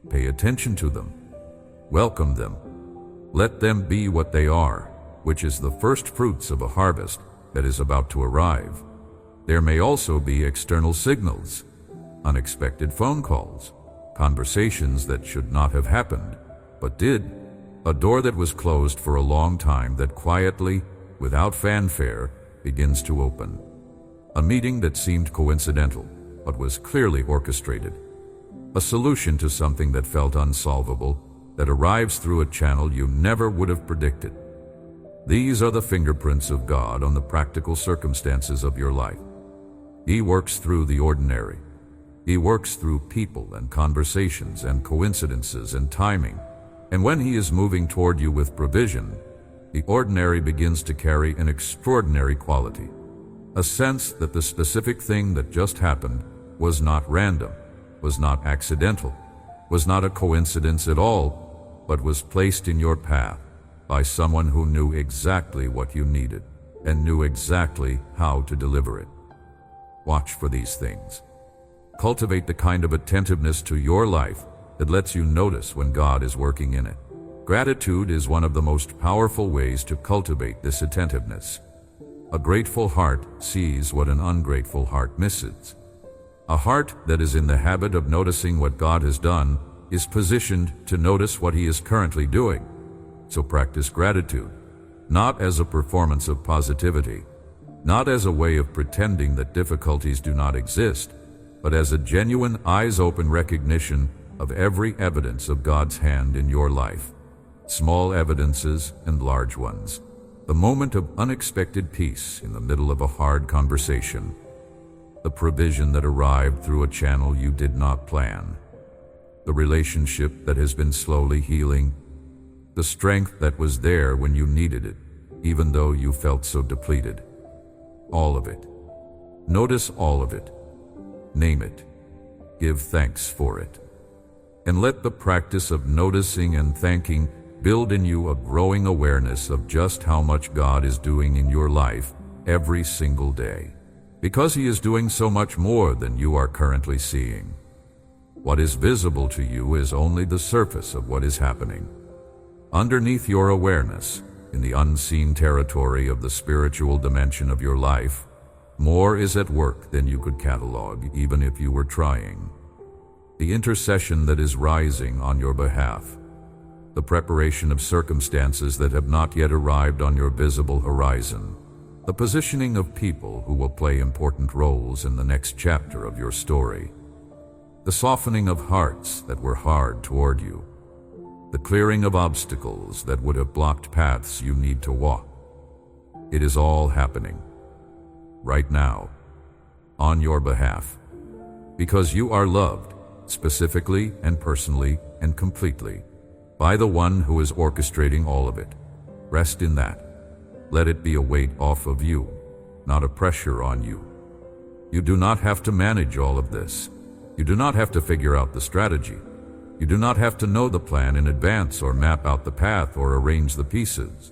Pay attention to them. Welcome them. Let them be what they are, which is the first fruits of a harvest that is about to arrive. There may also be external signals, unexpected phone calls, conversations that should not have happened, but did, a door that was closed for a long time that quietly, without fanfare, begins to open. A meeting that seemed coincidental, but was clearly orchestrated. A solution to something that felt unsolvable, that arrives through a channel you never would have predicted. These are the fingerprints of God on the practical circumstances of your life. He works through the ordinary. He works through people and conversations and coincidences and timing. And when He is moving toward you with provision, the ordinary begins to carry an extraordinary quality. A sense that the specific thing that just happened was not random, was not accidental, was not a coincidence at all, but was placed in your path by someone who knew exactly what you needed and knew exactly how to deliver it. Watch for these things. Cultivate the kind of attentiveness to your life that lets you notice when God is working in it. Gratitude is one of the most powerful ways to cultivate this attentiveness. A grateful heart sees what an ungrateful heart misses. A heart that is in the habit of noticing what God has done is positioned to notice what he is currently doing. So practice gratitude, not as a performance of positivity, not as a way of pretending that difficulties do not exist, but as a genuine eyes-open recognition of every evidence of God's hand in your life, small evidences and large ones. The moment of unexpected peace in the middle of a hard conversation, the provision that arrived through a channel you did not plan, the relationship that has been slowly healing, the strength that was there when you needed it, even though you felt so depleted. All of it. Notice all of it. Name it. Give thanks for it. And let the practice of noticing and thanking build in you a growing awareness of just how much God is doing in your life every single day. Because He is doing so much more than you are currently seeing. What is visible to you is only the surface of what is happening. Underneath your awareness, in the unseen territory of the spiritual dimension of your life, more is at work than you could catalog, even if you were trying. The intercession that is rising on your behalf, the preparation of circumstances that have not yet arrived on your visible horizon, the positioning of people who will play important roles in the next chapter of your story, the softening of hearts that were hard toward you, the clearing of obstacles that would have blocked paths you need to walk. It is all happening, right now, on your behalf, because you are loved, specifically and personally and completely, by the one who is orchestrating all of it. Rest in that. Let it be a weight off of you, not a pressure on you. You do not have to manage all of this. You do not have to figure out the strategy. You do not have to know the plan in advance or map out the path or arrange the pieces.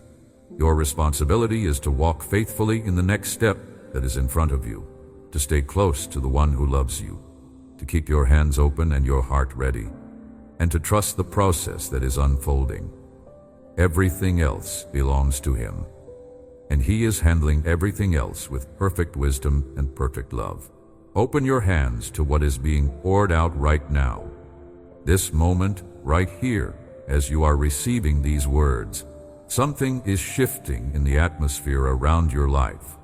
Your responsibility is to walk faithfully in the next step that is in front of you, to stay close to the one who loves you, to keep your hands open and your heart ready, and to trust the process that is unfolding. Everything else belongs to Him, and He is handling everything else with perfect wisdom and perfect love. Open your hands to what is being poured out right now. This moment, right here, as you are receiving these words, something is shifting in the atmosphere around your life.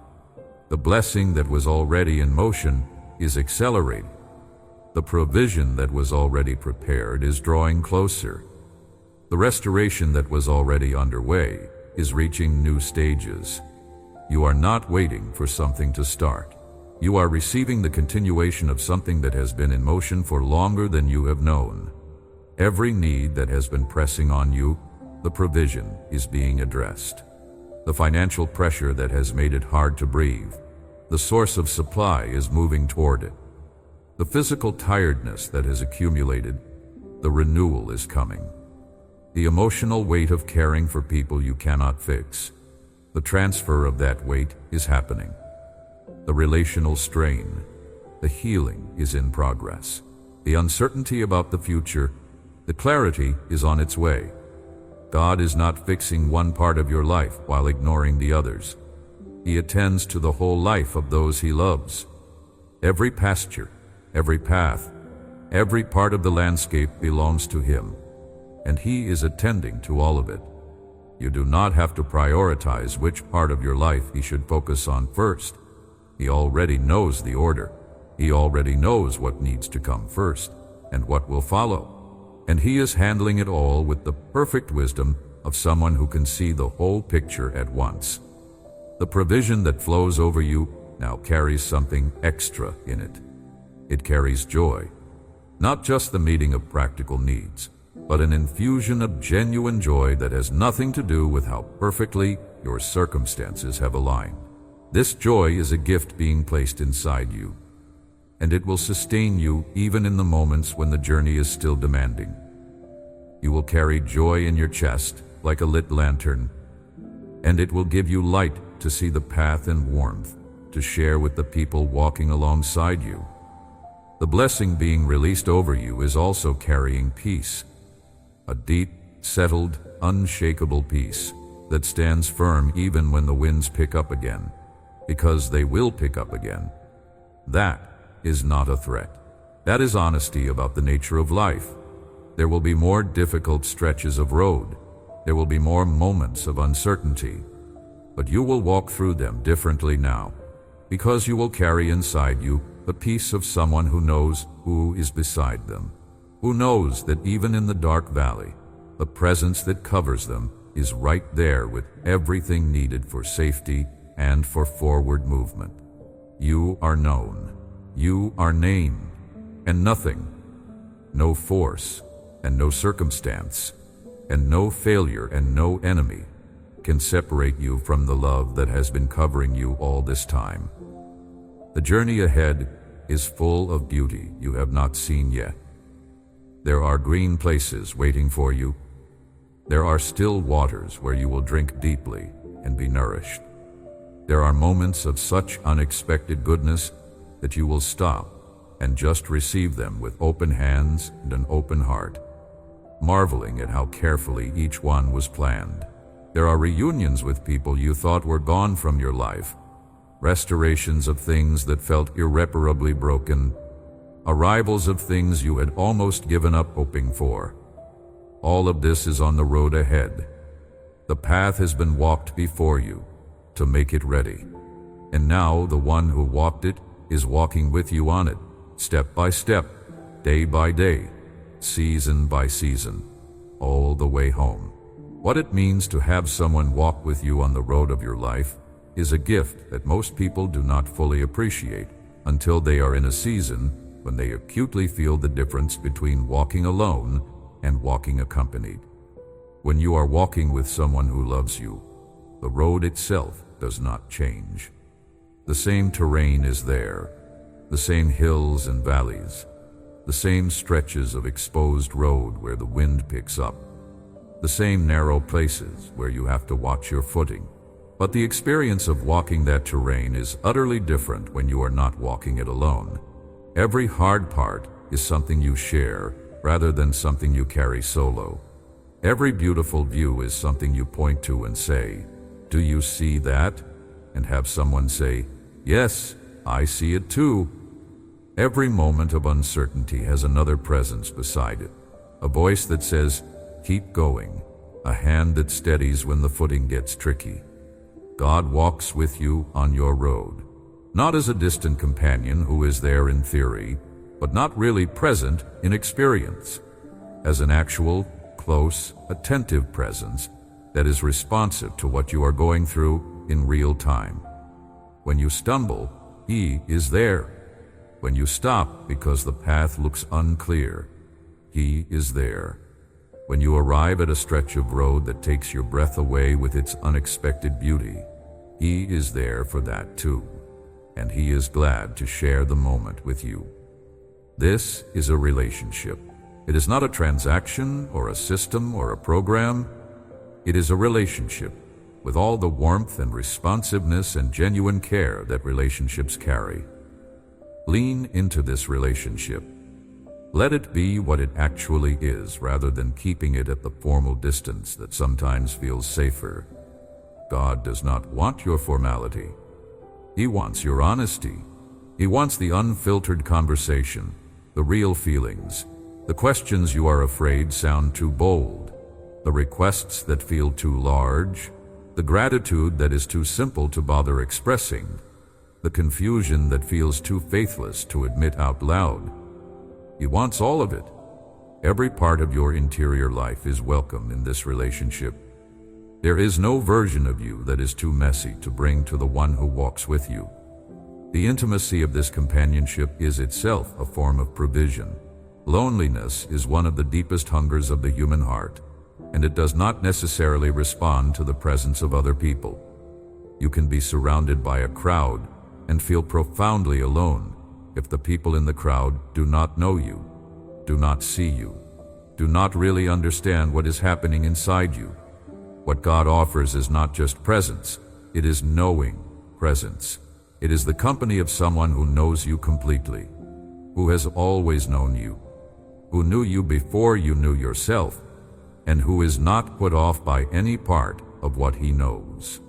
The blessing that was already in motion is accelerating. The provision that was already prepared is drawing closer. The restoration that was already underway is reaching new stages. You are not waiting for something to start. You are receiving the continuation of something that has been in motion for longer than you have known. Every need that has been pressing on you, the provision is being addressed. The financial pressure that has made it hard to breathe, the source of supply is moving toward it. The physical tiredness that has accumulated, the renewal is coming. The emotional weight of caring for people you cannot fix, the transfer of that weight is happening. The relational strain, the healing is in progress. The uncertainty about the future, the clarity is on its way. God is not fixing one part of your life while ignoring the others. He attends to the whole life of those He loves. Every pasture, every path, every part of the landscape belongs to Him, and He is attending to all of it. You do not have to prioritize which part of your life He should focus on first. He already knows the order. He already knows what needs to come first and what will follow. And He is handling it all with the perfect wisdom of someone who can see the whole picture at once. The provision that flows over you now carries something extra in it. It carries joy, not just the meeting of practical needs, but an infusion of genuine joy that has nothing to do with how perfectly your circumstances have aligned. This joy is a gift being placed inside you, and it will sustain you even in the moments when the journey is still demanding. You will carry joy in your chest like a lit lantern, and it will give you light to see the path and warmth to share with the people walking alongside you. The blessing being released over you is also carrying peace, a deep, settled, unshakable peace that stands firm even when the winds pick up again, because they will pick up again. That is not a threat. That is honesty about the nature of life. There will be more difficult stretches of road. There will be more moments of uncertainty. But you will walk through them differently now, because you will carry inside you the peace of someone who knows who is beside them, who knows that even in the dark valley, the presence that covers them is right there with everything needed for safety and for forward movement. You are known. You are named. And nothing, no force and no circumstance, and no failure and no enemy can separate you from the love that has been covering you all this time. The journey ahead is full of beauty you have not seen yet. There are green places waiting for you. There are still waters where you will drink deeply and be nourished. There are moments of such unexpected goodness that you will stop and just receive them with open hands and an open heart, marveling at how carefully each one was planned. There are reunions with people you thought were gone from your life, restorations of things that felt irreparably broken, arrivals of things you had almost given up hoping for. All of this is on the road ahead. The path has been walked before you to make it ready. And now the one who walked it is walking with you on it, step by step, day by day, season by season, all the way home. What it means to have someone walk with you on the road of your life is a gift that most people do not fully appreciate until they are in a season when they acutely feel the difference between walking alone and walking accompanied. When you are walking with someone who loves you, the road itself does not change. The same terrain is there, the same hills and valleys, the same stretches of exposed road where the wind picks up, the same narrow places where you have to watch your footing. But the experience of walking that terrain is utterly different when you are not walking it alone. Every hard part is something you share rather than something you carry solo. Every beautiful view is something you point to and say, "Do you see that?" and have someone say, "Yes, I see it too." Every moment of uncertainty has another presence beside it, a voice that says, "Keep going," a hand that steadies when the footing gets tricky. God walks with you on your road, not as a distant companion who is there in theory, but not really present in experience, as an actual, close, attentive presence that is responsive to what you are going through in real time. When you stumble, He is there. When you stop because the path looks unclear, He is there. When you arrive at a stretch of road that takes your breath away with its unexpected beauty, He is there for that too, and He is glad to share the moment with you. This is a relationship. It is not a transaction or a system or a program. It is a relationship with all the warmth and responsiveness and genuine care that relationships carry. Lean into this relationship. Let it be what it actually is rather than keeping it at the formal distance that sometimes feels safer. God does not want your formality. He wants your honesty. He wants the unfiltered conversation, the real feelings, the questions you are afraid sound too bold, the requests that feel too large, the gratitude that is too simple to bother expressing, the confusion that feels too faithless to admit out loud. He wants all of it. Every part of your interior life is welcome in this relationship. There is no version of you that is too messy to bring to the one who walks with you. The intimacy of this companionship is itself a form of provision. Loneliness is one of the deepest hungers of the human heart, and it does not necessarily respond to the presence of other people. You can be surrounded by a crowd and feel profoundly alone if the people in the crowd do not know you, do not see you, do not really understand what is happening inside you. What God offers is not just presence, it is knowing presence. It is the company of someone who knows you completely, who has always known you, who knew you before you knew yourself, and who is not put off by any part of what He knows.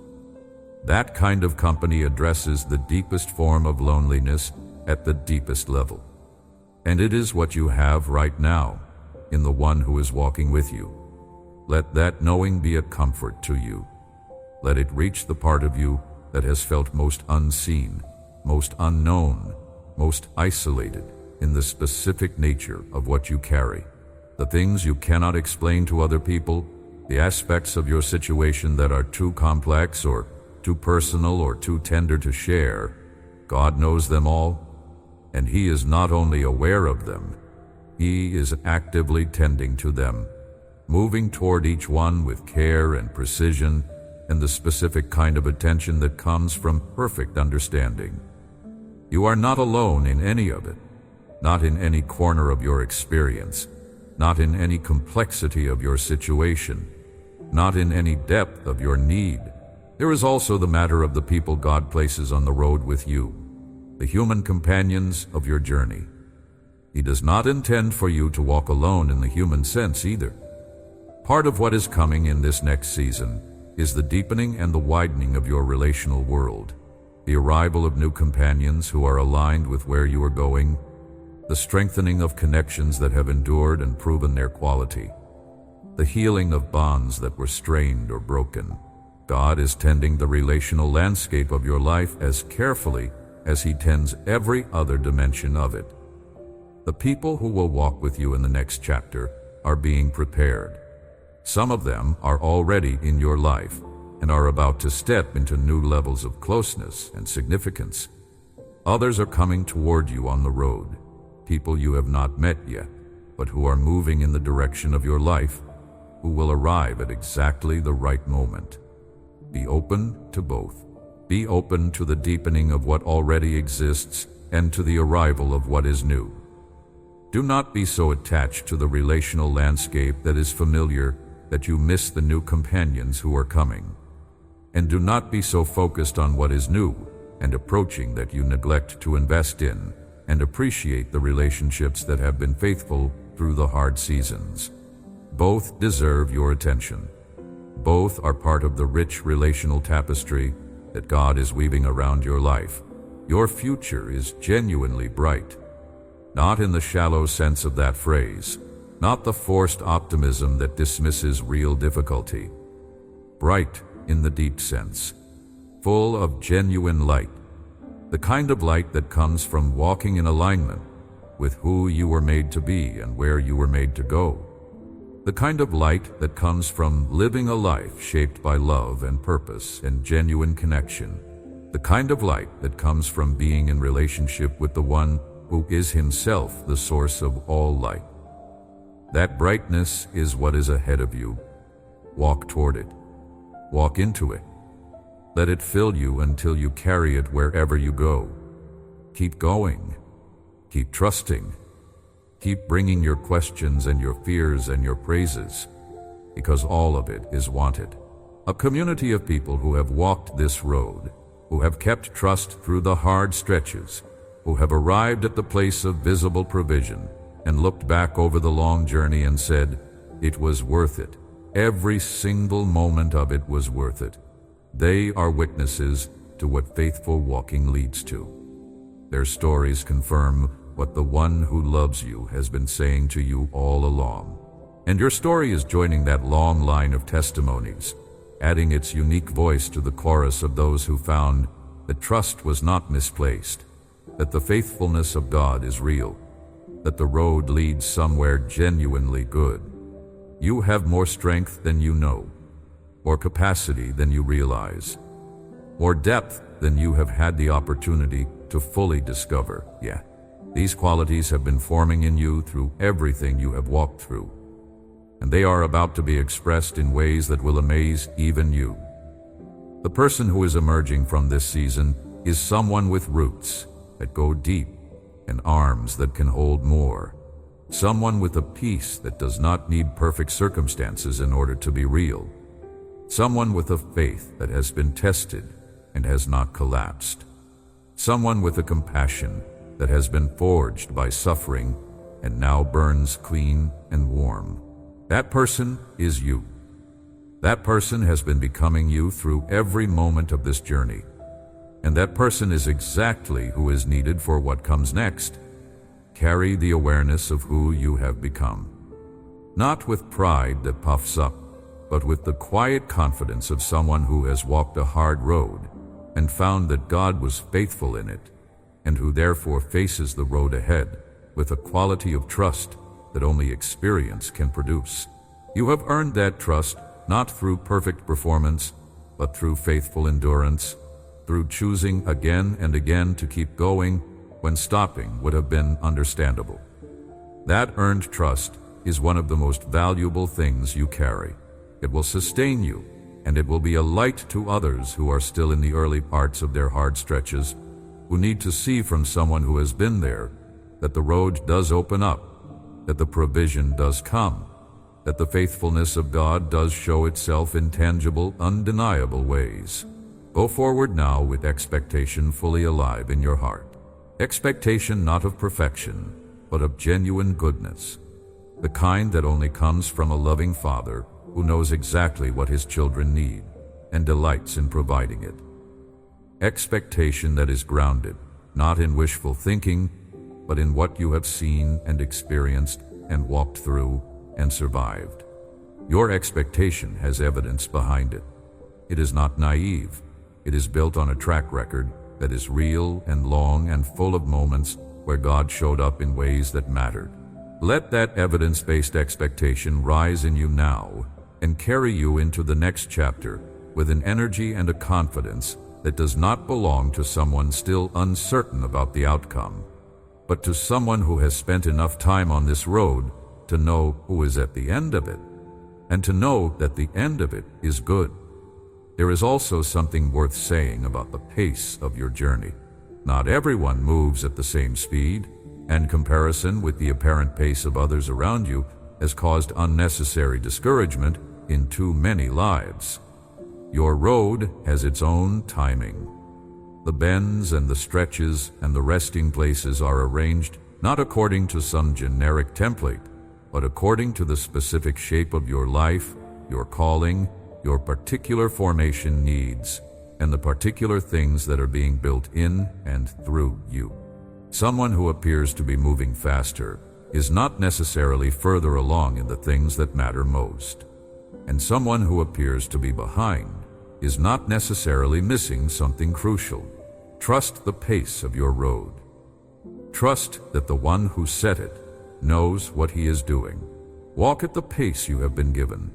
That kind of company addresses the deepest form of loneliness at the deepest level. And it is what you have right now. in the one who is walking with you. Let that knowing be a comfort to you. Let it reach the part of you that has felt most unseen, most unknown, most isolated in the specific nature of what you carry. The things you cannot explain to other people, the aspects of your situation that are too complex or too personal or too tender to share. God knows them all, and He is not only aware of them, He is actively tending to them, moving toward each one with care and precision and the specific kind of attention that comes from perfect understanding. You are not alone in any of it, not in any corner of your experience, not in any complexity of your situation, not in any depth of your need. There is also the matter of the people God places on the road with you, the human companions of your journey. He does not intend for you to walk alone in the human sense either. Part of what is coming in this next season is the deepening and the widening of your relational world, the arrival of new companions who are aligned with where you are going, the strengthening of connections that have endured and proven their quality, the healing of bonds that were strained or broken. God is tending the relational landscape of your life as carefully as He tends every other dimension of it. The people who will walk with you in the next chapter are being prepared. Some of them are already in your life and are about to step into new levels of closeness and significance. Others are coming toward you on the road, people you have not met yet, but who are moving in the direction of your life, who will arrive at exactly the right moment. Be open to both. Be open to the deepening of what already exists and to the arrival of what is new. Do not be so attached to the relational landscape that is familiar that you miss the new companions who are coming. And do not be so focused on what is new and approaching that you neglect to invest in and appreciate the relationships that have been faithful through the hard seasons. Both deserve your attention. Both are part of the rich relational tapestry that God is weaving around your life. Your future is genuinely bright, not in the shallow sense of that phrase, not the forced optimism that dismisses real difficulty. Bright in the deep sense, full of genuine light, the kind of light that comes from walking in alignment with who you were made to be and where you were made to go. The kind of light that comes from living a life shaped by love and purpose and genuine connection. The kind of light that comes from being in relationship with the one who is Himself the source of all light. That brightness is what is ahead of you. Walk toward it. Walk into it. Let it fill you until you carry it wherever you go. Keep going. Keep trusting. Keep bringing your questions and your fears and your praises, because all of it is wanted. A community of people who have walked this road, who have kept trust through the hard stretches, who have arrived at the place of visible provision and looked back over the long journey and said, "It was worth it. Every single moment of it was worth it." They are witnesses to what faithful walking leads to. Their stories confirm what the one who loves you has been saying to you all along. And your story is joining that long line of testimonies, adding its unique voice to the chorus of those who found that trust was not misplaced, that the faithfulness of God is real, that the road leads somewhere genuinely good. You have more strength than you know, more capacity than you realize, more depth than you have had the opportunity to fully discover yet. These qualities have been forming in you through everything you have walked through, and they are about to be expressed in ways that will amaze even you. The person who is emerging from this season is someone with roots that go deep and arms that can hold more. Someone with a peace that does not need perfect circumstances in order to be real. Someone with a faith that has been tested and has not collapsed. Someone with a compassion that has been forged by suffering and now burns clean and warm. That person is you. That person has been becoming you through every moment of this journey. And that person is exactly who is needed for what comes next. Carry the awareness of who you have become. not with pride that puffs up, but with the quiet confidence of someone who has walked a hard road and found that God was faithful in it, and who therefore faces the road ahead with a quality of trust that only experience can produce. You have earned that trust not through perfect performance, but through faithful endurance, through choosing again and again to keep going when stopping would have been understandable. That earned trust is one of the most valuable things you carry. It will sustain you, and it will be a light to others who are still in the early parts of their hard stretches, who need to see from someone who has been there that the road does open up, that the provision does come, that the faithfulness of God does show itself in tangible, undeniable ways. Go forward now with expectation fully alive in your heart. Expectation not of perfection, but of genuine goodness, the kind that only comes from a loving Father who knows exactly what his children need and delights in providing it. Expectation that is grounded, not in wishful thinking, but in what you have seen and experienced and walked through and survived. Your expectation has evidence behind it. It is not naive. It is built on a track record that is real and long and full of moments where God showed up in ways that mattered. Let that evidence-based expectation rise in you now and carry you into the next chapter with an energy and a confidence that does not belong to someone still uncertain about the outcome, but to someone who has spent enough time on this road to know who is at the end of it, and to know that the end of it is good. There is also something worth saying about the pace of your journey. Not everyone moves at the same speed, and comparison with the apparent pace of others around you has caused unnecessary discouragement in too many lives. Your road has its own timing. The bends and the stretches and the resting places are arranged not according to some generic template, but according to the specific shape of your life, your calling, your particular formation needs, and the particular things that are being built in and through you. Someone who appears to be moving faster is not necessarily further along in the things that matter most, and someone who appears to be behind is not necessarily missing something crucial. Trust the pace of your road. Trust that the one who set it knows what he is doing. Walk at the pace you have been given,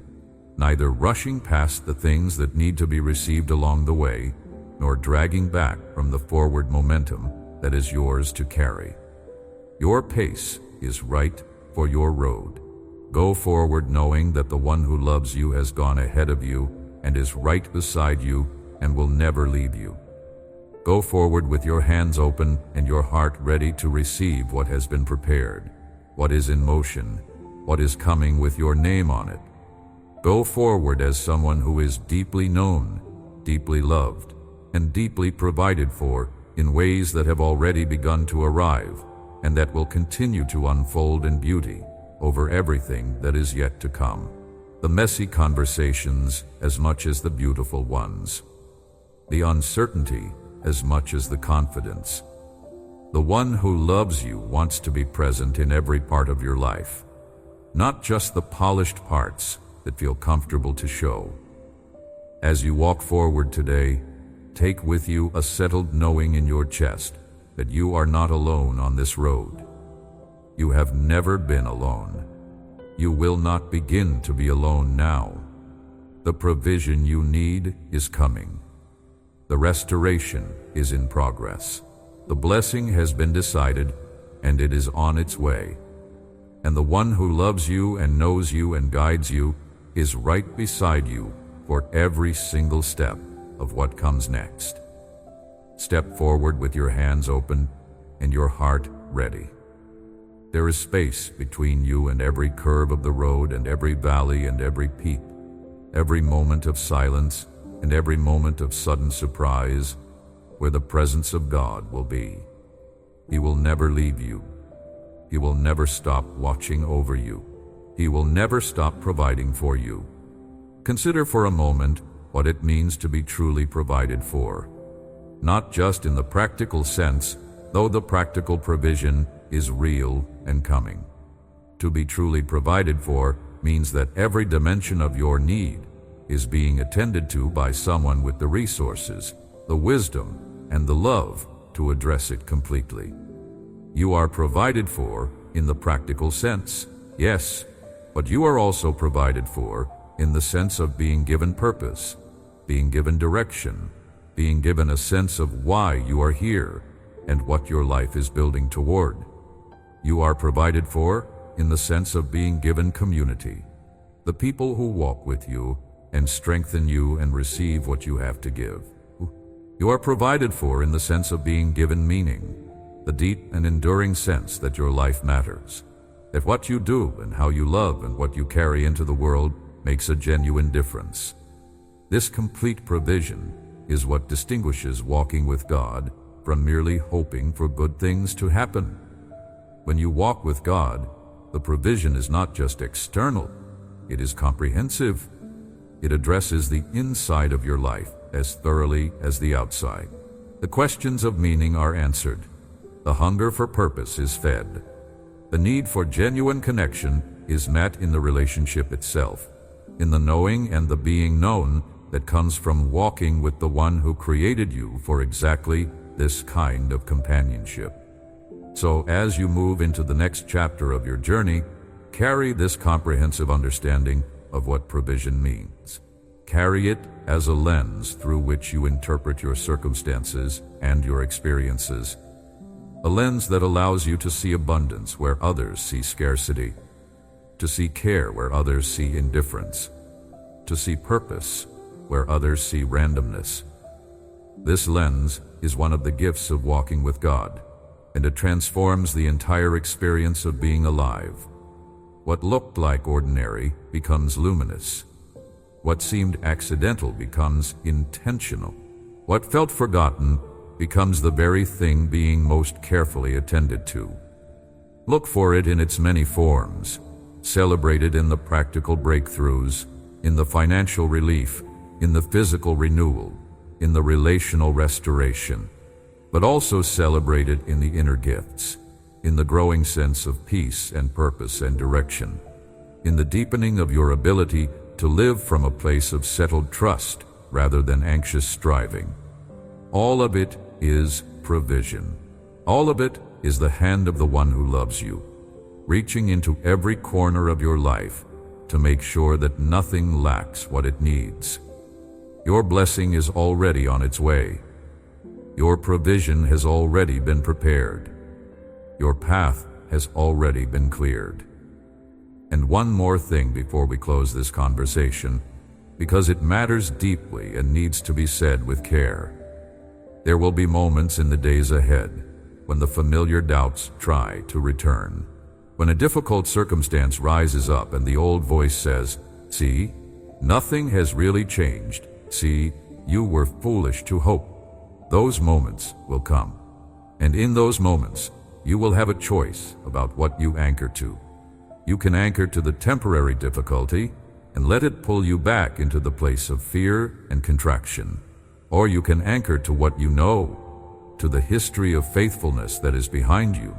neither rushing past the things that need to be received along the way, nor dragging back from the forward momentum that is yours to carry. Your pace is right for your road. Go forward knowing that the one who loves you has gone ahead of you and is right beside you and will never leave you. Go forward with your hands open and your heart ready to receive what has been prepared, what is in motion, what is coming with your name on it. Go forward as someone who is deeply known, deeply loved, and deeply provided for in ways that have already begun to arrive and that will continue to unfold in beauty over everything that is yet to come. The messy conversations as much as the beautiful ones. The uncertainty as much as the confidence. The one who loves you wants to be present in every part of your life, not just the polished parts that feel comfortable to show. As you walk forward today, take with you a settled knowing in your chest that you are not alone on this road. You have never been alone. You will not begin to be alone now. The provision you need is coming. The restoration is in progress. The blessing has been decided, and it is on its way. And the one who loves you and knows you and guides you is right beside you for every single step of what comes next. Step forward with your hands open and your heart ready. There is space between you and every curve of the road and every valley and every peak, every moment of silence and every moment of sudden surprise where the presence of God will be. He will never leave you. He will never stop watching over you. He will never stop providing for you. Consider for a moment what it means to be truly provided for. Not just in the practical sense, though the practical provision is real and coming. To be truly provided for means that every dimension of your need is being attended to by someone with the resources, the wisdom, and the love to address it completely. You are provided for in the practical sense, yes, but you are also provided for in the sense of being given purpose, being given direction, being given a sense of why you are here and what your life is building toward. You are provided for in the sense of being given community, the people who walk with you and strengthen you and receive what you have to give. You are provided for in the sense of being given meaning, the deep and enduring sense that your life matters, that what you do and how you love and what you carry into the world makes a genuine difference. This complete provision is what distinguishes walking with God from merely hoping for good things to happen. When you walk with God, the provision is not just external, it is comprehensive. It addresses the inside of your life as thoroughly as the outside. The questions of meaning are answered. The hunger for purpose is fed. The need for genuine connection is met in the relationship itself, in the knowing and the being known that comes from walking with the one who created you for exactly this kind of companionship. So as you move into the next chapter of your journey, carry this comprehensive understanding of what provision means. Carry it as a lens through which you interpret your circumstances and your experiences. A lens that allows you to see abundance where others see scarcity, to see care where others see indifference, to see purpose where others see randomness. This lens is one of the gifts of walking with God, and it transforms the entire experience of being alive. What looked like ordinary becomes luminous. What seemed accidental becomes intentional. What felt forgotten becomes the very thing being most carefully attended to. Look for it in its many forms. Celebrate it in the practical breakthroughs, in the financial relief, in the physical renewal, in the relational restoration, but also celebrate it in the inner gifts, in the growing sense of peace and purpose and direction, in the deepening of your ability to live from a place of settled trust rather than anxious striving. All of it is provision. All of it is the hand of the one who loves you, reaching into every corner of your life to make sure that nothing lacks what it needs. Your blessing is already on its way. Your provision has already been prepared. Your path has already been cleared. And one more thing before we close this conversation, because it matters deeply and needs to be said with care. There will be moments in the days ahead when the familiar doubts try to return, when a difficult circumstance rises up and the old voice says, "See, nothing has really changed. See, you were foolish to hope." Those moments will come, and in those moments, you will have a choice about what you anchor to. You can anchor to the temporary difficulty and let it pull you back into the place of fear and contraction. Or you can anchor to what you know, to the history of faithfulness that is behind you,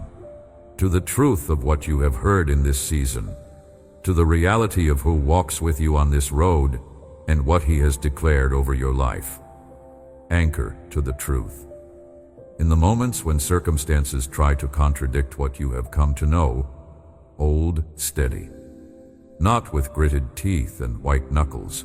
to the truth of what you have heard in this season, to the reality of who walks with you on this road and what he has declared over your life. Anchor to the truth. In the moments when circumstances try to contradict what you have come to know, hold steady. Not with gritted teeth and white knuckles,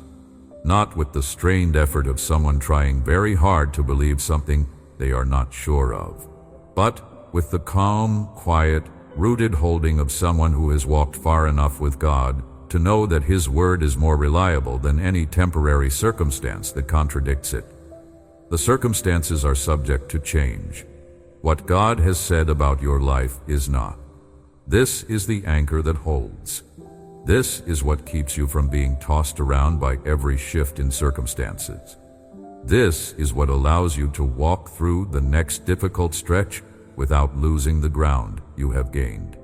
not with the strained effort of someone trying very hard to believe something they are not sure of, but with the calm, quiet, rooted holding of someone who has walked far enough with God to know that his word is more reliable than any temporary circumstance that contradicts it. The circumstances are subject to change. What God has said about your life is not. This is the anchor that holds. This is what keeps you from being tossed around by every shift in circumstances. This is what allows you to walk through the next difficult stretch without losing the ground you have gained.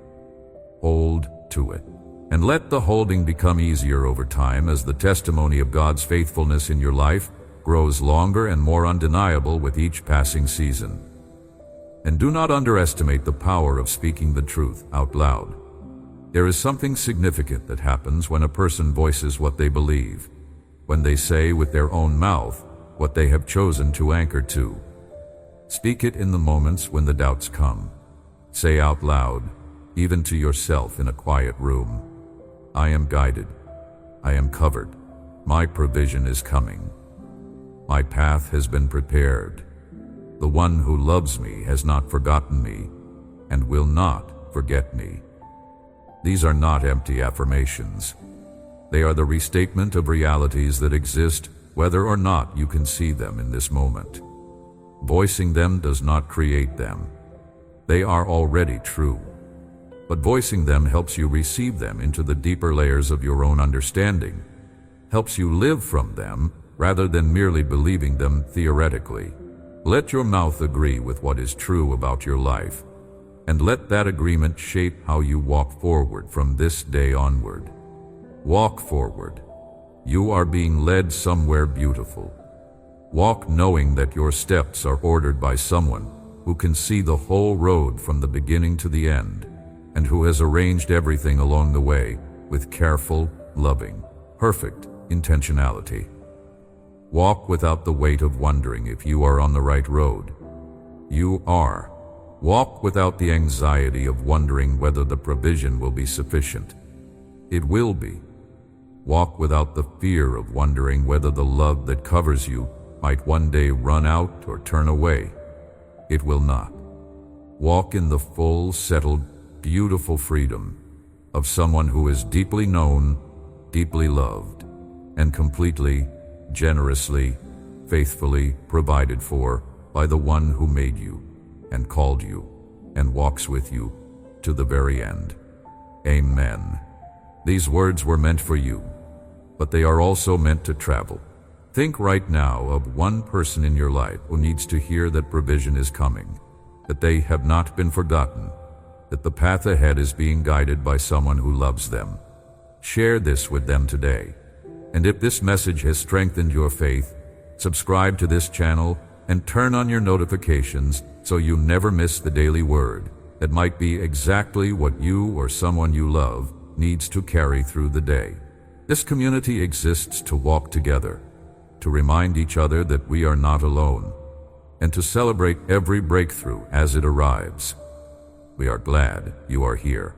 Hold to it, and let the holding become easier over time as the testimony of God's faithfulness in your life grows longer and more undeniable with each passing season. And do not underestimate the power of speaking the truth out loud. There is something significant that happens when a person voices what they believe, when they say with their own mouth what they have chosen to anchor to. Speak it in the moments when the doubts come. Say out loud, even to yourself in a quiet room, I am guided. I am covered. My provision is coming. My path has been prepared. The one who loves me has not forgotten me and will not forget me. These are not empty affirmations. They are the restatement of realities that exist whether or not you can see them in this moment. Voicing them does not create them. They are already true. But voicing them helps you receive them into the deeper layers of your own understanding, helps you live from them rather than merely believing them theoretically. Let your mouth agree with what is true about your life, and let that agreement shape how you walk forward from this day onward. Walk forward. You are being led somewhere beautiful. Walk knowing that your steps are ordered by someone who can see the whole road from the beginning to the end, and who has arranged everything along the way with careful, loving, perfect intentionality. Walk without the weight of wondering if you are on the right road. You are. Walk without the anxiety of wondering whether the provision will be sufficient. It will be. Walk without the fear of wondering whether the love that covers you might one day run out or turn away. It will not. Walk in the full, settled, beautiful freedom of someone who is deeply known, deeply loved, and completely, generously, faithfully provided for by the one who made you and called you and walks with you to the very end. Amen. These words were meant for you, but they are also meant to travel. Think right now of one person in your life who needs to hear that provision is coming, that they have not been forgotten, that the path ahead is being guided by someone who loves them. Share this with them today. And if this message has strengthened your faith, subscribe to this channel and turn on your notifications so you never miss the daily word that might be exactly what you or someone you love needs to carry through the day. This community exists to walk together, to remind each other that we are not alone, and to celebrate every breakthrough as it arrives. We are glad you are here.